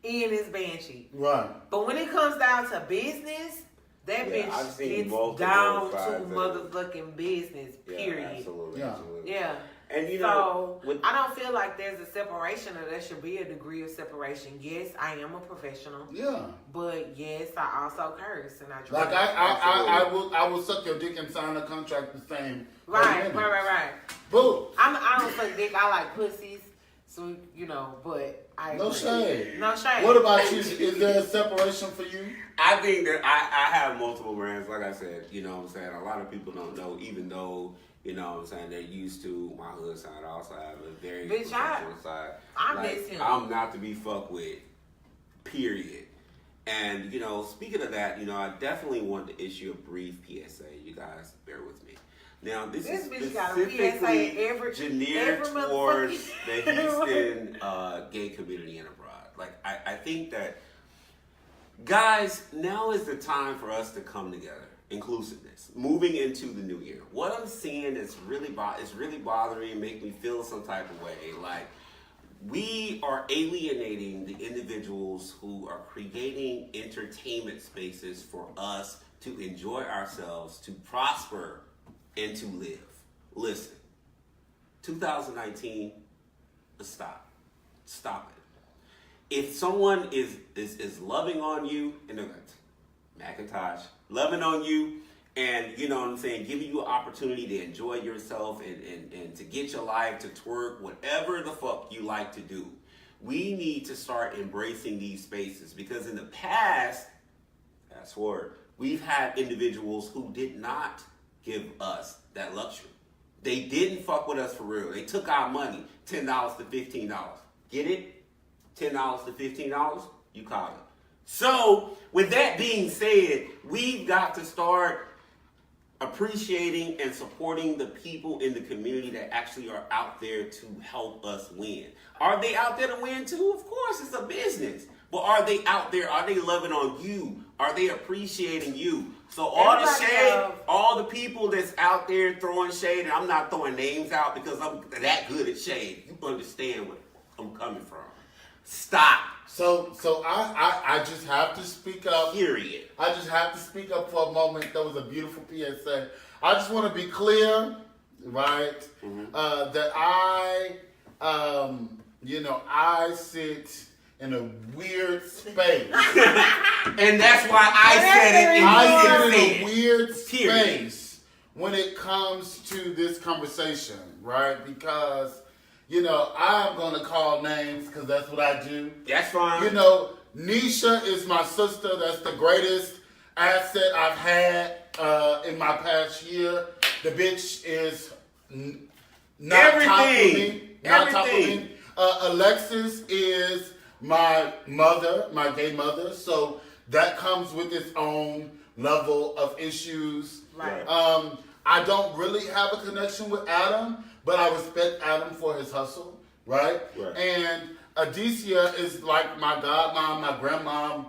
Ian is Banshee. Right. But when it comes down to business, that bitch gets down to motherfucking business. Period. Yeah, absolutely. Yeah. Absolutely. Yeah. And you know, so I don't feel like there's a separation, or there should be a degree of separation. Yes, I am a professional. Yeah. But yes, I also curse and I Like drink. I will suck your dick and sign a contract the same. Right. Boo. I don't suck dick. I like pussies. So but I No shade. No shade. What about you? Is there a separation for you? I think that I have multiple brands. Like I said, you know what I'm saying? A lot of people don't know, even though, you know what I'm saying, they're used to my hood side. I also have a very professional side. I miss him. I'm not to be fucked with, period. And, speaking of that, I definitely want to issue a brief PSA. You guys bear with me. Now, this is bitch got a specifically PSA every towards the Houston gay community and abroad. Like, I think that, guys, now is the time for us to come together. Inclusiveness. Moving into the new year. What I'm seeing is really bothering, make me feel some type of way. Like, we are alienating the individuals who are creating entertainment spaces for us to enjoy ourselves, to prosper, and to live. Listen, 2019, stop it. If someone is loving on you, and Macintosh, loving on you, and you know what I'm saying, giving you an opportunity to enjoy yourself and to get your life, to twerk, whatever the fuck you like to do, we need to start embracing these spaces, because in the past, fast forward, we've had individuals who did not give us that luxury. They didn't fuck with us for real. They took our money, $10 to $15. Get it? $10 to $15, you call it. So, with that being said, we've got to start appreciating and supporting the people in the community that actually are out there to help us win. Are they out there to win too? Of course, it's a business. But are they out there? Are they loving on you? Are they appreciating you? So all the shade, all the people that's out there throwing shade, and I'm not throwing names out because I'm that good at shade. You understand where I'm coming from. Stop. So I just have to speak up. Period. I just have to speak up for a moment. That was a beautiful PSA. I just want to be clear, right? That I sit in a weird space. And that's why I said it. I sit in a weird space when it comes to this conversation, right? Because I'm going to call names because that's what I do. That's fine. Nisha is my sister. That's the greatest asset I've had in my past year. The bitch is not top of me. Not top of me. Alexis is my mother, my gay mother. So that comes with its own level of issues. Right. I don't really have a connection with Adam, but I respect Adam for his hustle, right? And Adicia is like my godmom, my grandmom,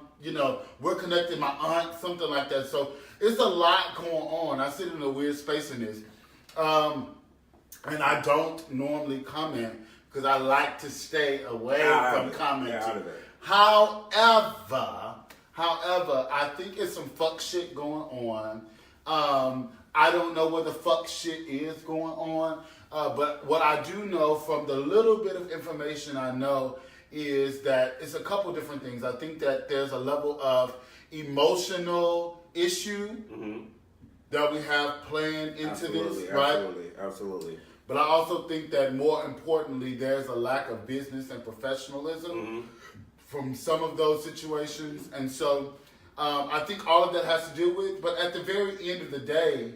we're connected, my aunt, something like that. So it's a lot going on. I sit in a weird space in this. And I don't normally comment because I like to stay away from commenting. However, I think it's some fuck shit going on. I don't know what the fuck shit is going on. But what I do know from the little bit of information I know is that it's a couple different things. I think that there's a level of emotional issue that we have playing into this, right? Absolutely. But I also think that more importantly, there's a lack of business and professionalism from some of those situations. And so I think all of that has to do with, but at the very end of the day,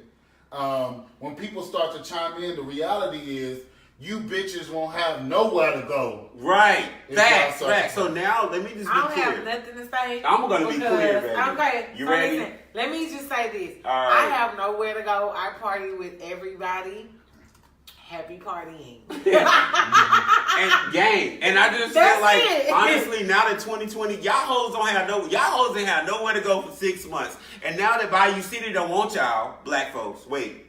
when people start to chime in, the reality is you bitches won't have nowhere to go. Right. Facts. So now let me just be clear. I don't have nothing to say. I'm going to be clear, baby. Okay. You ready? Listen, let me just say this. All right. I have nowhere to go. I party with everybody. Happy partying. And gang. And I just feel like, honestly, now that 2020, y'all hoes ain't had nowhere to go for 6 months. And now that Bayou City don't want y'all, black folks, wait.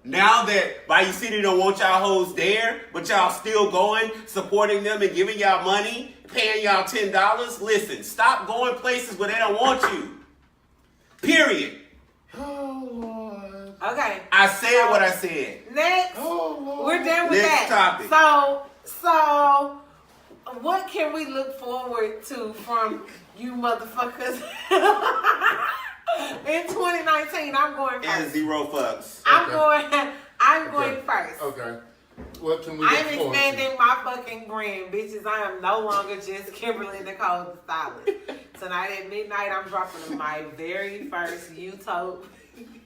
Now that Bayou City don't want y'all hoes there, but y'all still going, supporting them and giving y'all money, paying y'all $10, listen, stop going places where they don't want you. Period. Oh, Lord. Okay. I said what I said. Next. Oh, Lord. We're done with Next that. topic. So, what can we look forward to from you motherfuckers in 2019? I'm going first. And 0 fucks. I'm going first. Okay. What can we I'm expanding my fucking brand, bitches. I am no longer just Kimberly Nicole the stylist. Tonight at midnight, I'm dropping my very first YouTube. Because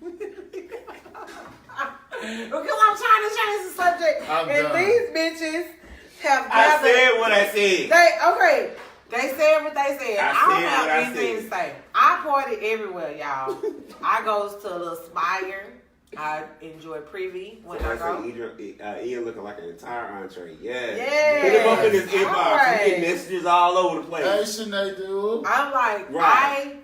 I'm trying to change the subject. And done. these bitches have gathered. I said what I said. They said what they said. I don't have anything to say. I party everywhere, y'all. I goes to a little Spire. I enjoy Privy when I go. Ian looking like an entire entree. Yeah. Yes. Hit him up in his inbox. Right. We get messages all over the place. Hey, Sinead, dude. I'm like, Right.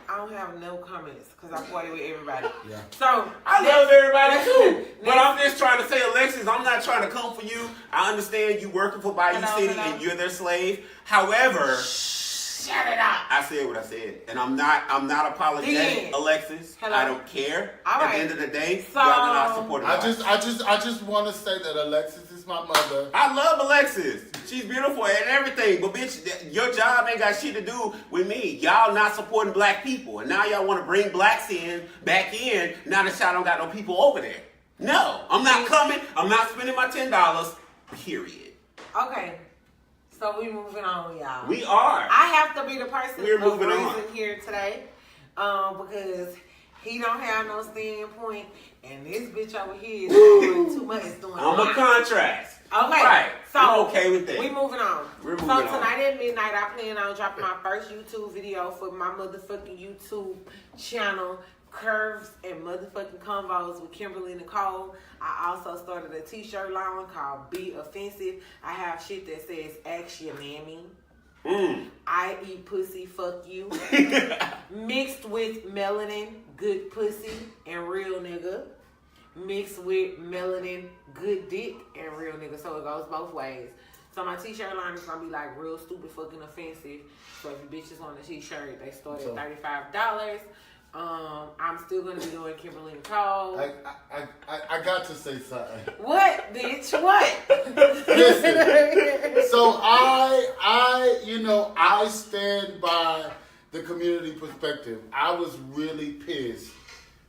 I don't have no comments because I party with everybody. Yeah. So I love everybody too. But I'm just trying to say, Alexis, I'm not trying to come for you. I understand you working for Bayou City and you're their slave. However, shut it up. I said what I said. And I'm not apologetic, Alexis. Hello. I don't care. All At right. the end of the day, So, y'all are not supporting I just want to say that Alexis is my mother. I love Alexis. She's beautiful and everything. But bitch, your job ain't got shit to do with me. Y'all not supporting black people. And now y'all want to bring blacks back in, now that y'all don't got no people over there. No, I'm not coming. I'm not spending my $10. Period. Okay. So we moving on, y'all. We are. I have to be the person We're of moving on reason here today, because He don't have no standpoint, and this bitch over here is doing too much. It's doing I'm a contrast. Okay, Right. so I'm okay with that. We moving on. We're moving so on. tonight at midnight, I plan on dropping my first YouTube video for my motherfucking YouTube channel, Curves and Motherfucking Convos with Kimberly Nicole. I also started a t-shirt line called Be Offensive. I have shit that says Ask Your Mammy. I eat pussy, fuck you. Mixed with melanin, good pussy, and real nigga. Mixed with melanin, good dick, and real nigga. So it goes both ways. So my t-shirt line is gonna be like real stupid fucking offensive. So if you bitches want a t-shirt, they start at $35. I'm still gonna be doing Kimberly Nicole. I got to say something. What, bitch? What? Listen. So I stand by the community perspective. I was really pissed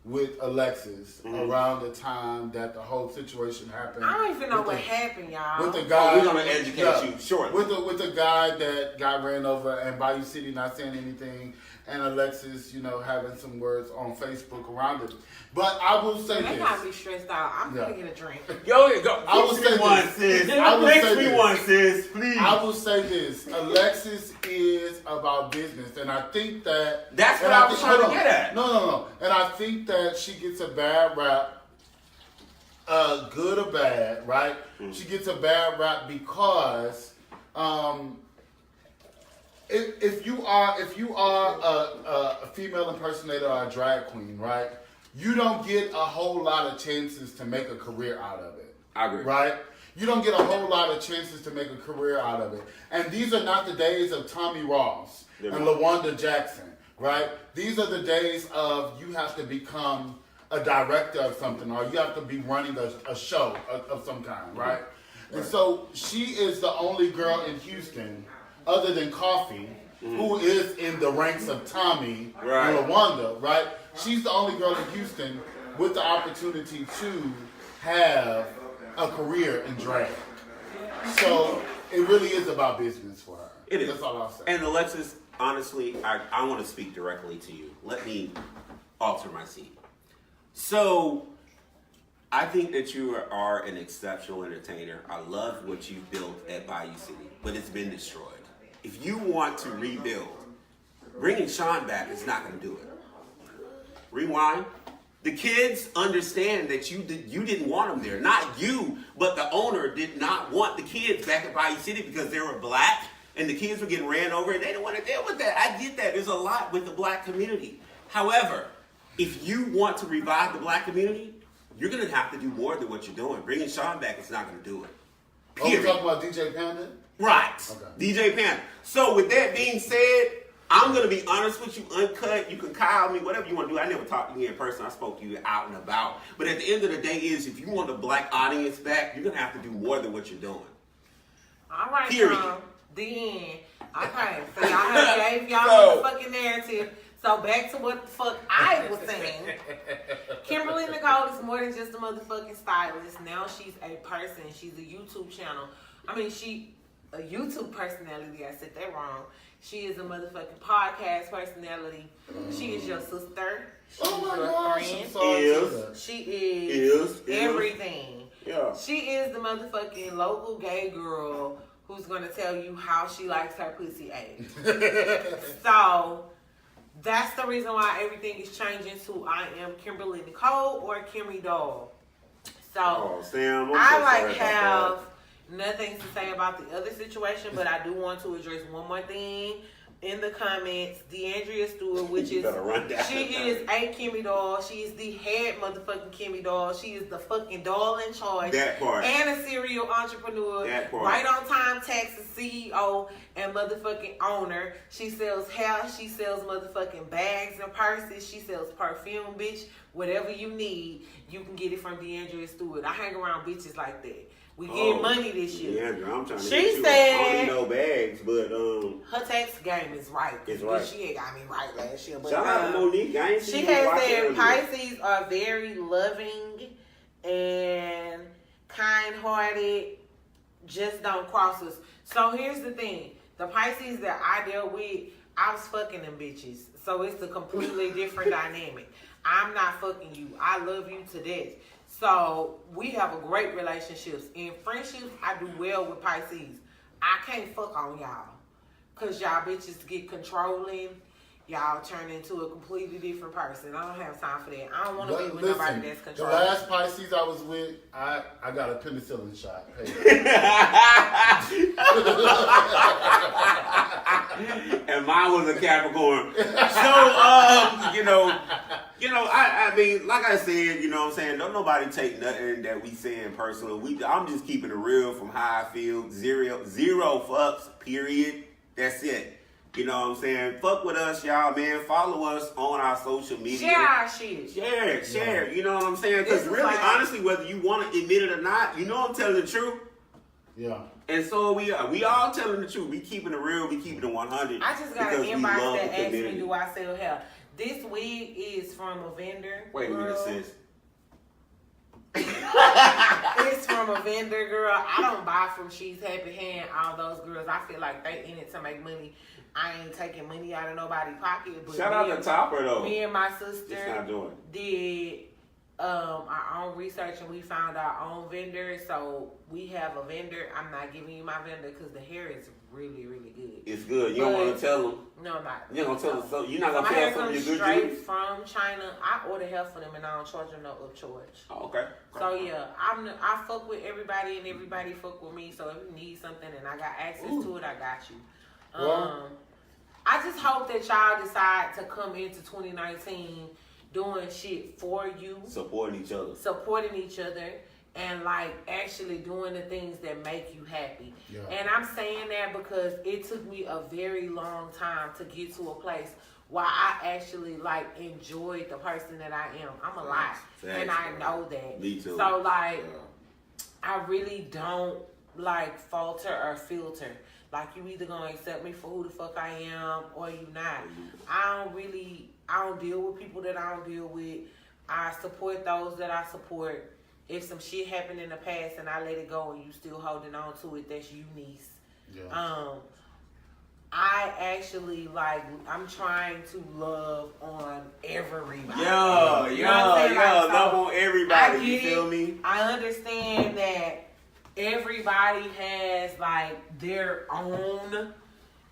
with Alexis around the time that the whole situation happened. I don't even know what happened, y'all. With the guy, we're gonna educate you shortly. With the guy that got ran over and Bayou City not saying anything, and Alexis, having some words on Facebook around it. But I will say They this. got me stressed out. I'm gonna get a drink. Yo, go. I will say one, this. sis. I will Next say me this. one, sis. Please. I will say this. Alexis is about business, and I think that That's what I was trying to get at. No. And I think that she gets a bad rap, good or bad, right? She gets a bad rap because if you are a female impersonator or a drag queen, right? You don't get a whole lot of chances to make a career out of it. I agree. Right? You don't get a whole lot of chances to make a career out of it. And these are not the days of Tommy Ross and LaWanda Jackson, right? These are the days of you have to become a director of something, or you have to be running a show of some kind, right? And so she is the only girl in Houston, other than Coffee, who is in the ranks of Tommy and LaWanda, right? She's the only girl in Houston with the opportunity to have a career in drag. So it really is about business for her. It is. That's all I'll say. And Alexis, honestly, I want to speak directly to you. Let me alter my seat. So, I think that you are an exceptional entertainer. I love what you've built at Bayou City, but it's been destroyed. If you want to rebuild, bringing Sean back is not going to do it. Rewind. The kids understand that you didn't want them there. Not you, but the owner did not want the kids back at Bayou City because they were black and the kids were getting ran over and they didn't want to deal with that. I get that. There's a lot with the black community. However, if you want to revive the black community, you're going to have to do more than what you're doing. Bringing Sean back is not going to do it. Period. Oh, we're talking about DJ Panda? Right. Okay. DJ Panda. So with that being said, I'm going to be honest with you, uncut. You can call me, whatever you want to do. I never talked to you in person. I spoke to you out and about. But at the end of the day is, if you want the black audience back, you're going to have to do more than what you're doing. All right, Period. The end. Okay, so y'all gave y'all the fucking narrative. So back to what the fuck I was saying. Kimberly Nicole is more than just a motherfucking stylist. Now she's a person. She's a YouTube channel. A YouTube personality. I said that wrong. She is a motherfucking podcast personality. She is your sister. She's your friend. She is everything. Yeah. She is the motherfucking local gay girl who's gonna tell you how she likes her pussy ate. So that's the reason why everything is changing to I am Kimberly Nicole or Kimmy Doll. So Sam, I have nothing to say about the other situation, but I do want to address one more thing. In the comments, DeAndrea Stewart, which is, she is a Kimmy Doll. She is the head motherfucking Kimmy Doll. She is the fucking doll in charge. That part. And a serial entrepreneur. That part. Right on time, Texas CEO and motherfucking owner. She sells hair. She sells motherfucking bags and purses. She sells perfume, bitch. Whatever you need, you can get it from DeAndrea Stewart. I hang around bitches like that. We get money this year. Yeah, I'm trying to She get you. said, I don't need no bags, but her tax game is right. It's right. She ain't got me right last year. But shout out to Monique. I ain't she seen has you said watch Pisces are very loving and kind-hearted. Just don't cross us. So here's the thing: the Pisces that I deal with I was fucking them bitches. So it's a completely different dynamic. I'm not fucking you. I love you to death. So we have a great relationships. In friendships, I do well with Pisces. I can't fuck on y'all. Because y'all bitches get controlling. Y'all turn into a completely different person. I don't have time for that. I don't want to be with nobody that's controlling. The last Pisces I was with, I got a penicillin shot. Hey. And mine was a Capricorn. So, I mean, like I said, you know what I'm saying, don't nobody take nothing that we saying personal. I'm just keeping it real from how I feel. Zero fucks, period. That's it. You know what I'm saying? Fuck with us, y'all, man. Follow us on our social media. Share our shit. Share. You know what I'm saying? Because really, honestly, whether you want to admit it or not, you know I'm telling the truth. Yeah. And so we are. We all telling the truth. We keeping it real. We keeping it 100. I just got an inbox that asked me, do I sell hair? This wig is from a vendor. Wait a minute, sis. It's from a vendor, girl. I don't buy from She's Happy Hand. All those girls, I feel like they in it to make money. I ain't taking money out of nobody's pocket. But shout out to Topper though. Me and my sister did our own research and we found our own vendor. So we have a vendor. I'm not giving you my vendor because the hair is really, really good. It's good. You don't want to tell them. No, I'm not. You don't tell them. So you're not gonna my tell hair some of comes your good straight juice? from China. I order hair for them and I don't charge them no upcharge. Oh, okay. So yeah, I fuck with everybody and everybody fuck with me. So if you need something and I got access to it, I got you. I just hope that y'all decide to come into 2019 doing shit for you. Supporting each other. And like actually doing the things that make you happy. Yeah. And I'm saying that because it took me a very long time to get to a place where I actually like enjoyed the person that I am. I'm a lot. And I know that. Me too. So like I really don't like falter or filter. Like you either gonna accept me for who the fuck I am or you not. I don't deal with people that I don't deal with. I support those that I support. If some shit happened in the past and I let it go and you still holding on to it, that's you, niece. Yeah. I actually I'm trying to love on everybody. Love on everybody. You feel me? I understand that everybody has like their own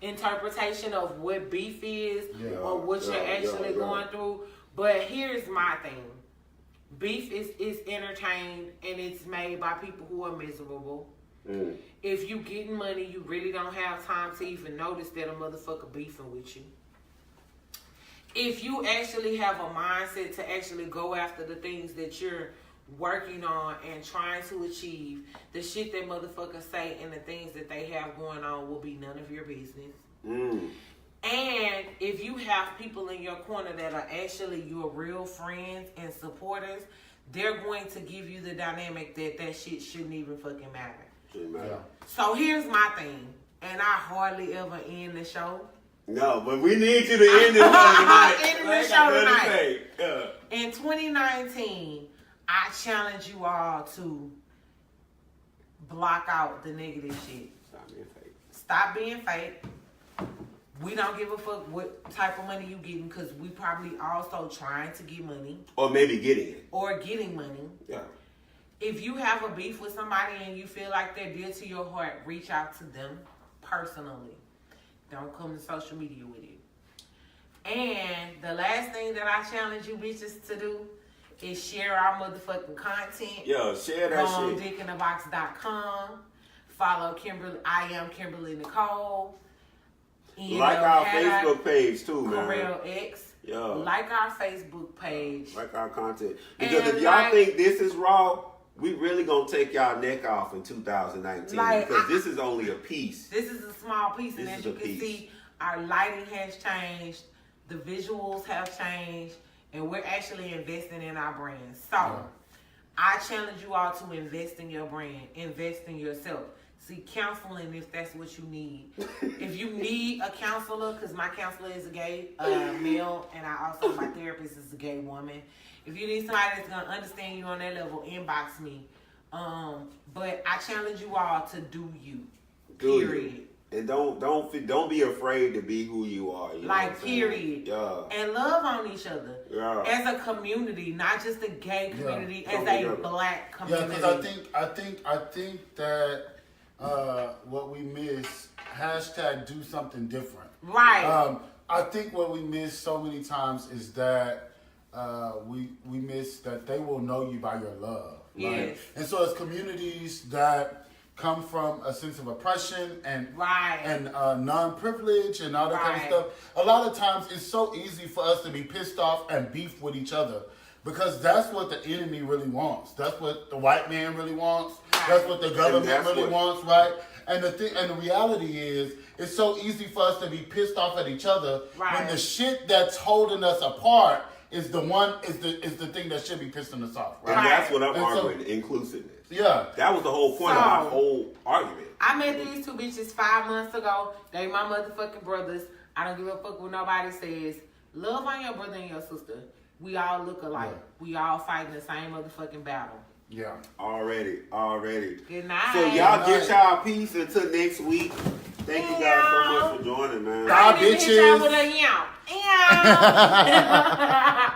interpretation of what beef is or what you're actually going through. But here's my thing. Beef is entertained and it's made by people who are miserable. If you getting money, you really don't have time to even notice that a motherfucker beefing with you. If you actually have a mindset to actually go after the things that you're working on and trying to achieve, the shit that motherfuckers say and the things that they have going on will be none of your business. And if you have people in your corner that are actually your real friends and supporters, they're going to give you the dynamic that shit shouldn't even fucking matter. Yeah. So here's my thing, and I hardly ever end the show. No, but we need you to end this tonight. Ending the show tonight. In 2019, I challenge you all to block out the negative shit. Stop being fake. We don't give a fuck what type of money you getting because we probably also trying to get money. Or maybe getting it. Or getting money. Yeah. If you have a beef with somebody and you feel like they're dear to your heart, reach out to them personally. Don't come to social media with it. And the last thing that I challenge you bitches to do is share our motherfucking content. Yo, share that shit. On dickinthebox.com. Follow Kimberly. I am Kimberly Nicole. Like our Facebook page too, man. Corel X. Yo. Like our Facebook page. Like our content. Because if y'all think this is raw, we really gonna take y'all neck off in 2019. Because this is only a piece. This is a small piece, and as you can see, our lighting has changed, the visuals have changed, and we're actually investing in our brand. So, I challenge you all to invest in your brand, invest in yourself. See, counseling if that's what you need. If you need a counselor, because my counselor is a gay male, and my therapist is a gay woman. If you need somebody that's going to understand you on that level, inbox me. But I challenge you all to do you. Period. And don't be afraid to be who you are. You know Like, what I'm saying? period. Yeah. And love on each other. Yeah. As a community, not just a gay community, Come as a together. black Yeah, community. because I think that what we miss, hashtag do something different. Right. I think what we miss so many times is that we miss that they will know you by your love. Right? Yes. And so as communities that come from a sense of oppression and Right. and non-privilege and all that kind of Right. stuff, a lot of times it's so easy for us to be pissed off and beef with each other. Because that's what the enemy really wants. That's what the white man really wants. Right. That's what the government that's really what- wants, right? And the reality is, it's so easy for us to be pissed off at each other when Right. the shit that's holding us apart is the thing that should be pissing us off, right? And that's what I'm And so- arguing, inclusiveness. Yeah. That was the whole point of So- my whole argument. I met these two bitches 5 months ago. They my motherfucking brothers. I don't give a fuck what nobody says. Love on your brother and your sister. We all look alike. Yeah. We all fighting the same motherfucking battle. Yeah. Already. Good night. So y'all Good get night. y'all peace until next week. Thank you guys so much for joining, man. Bye, I didn't hit y'all bitches. with a yow. Yow.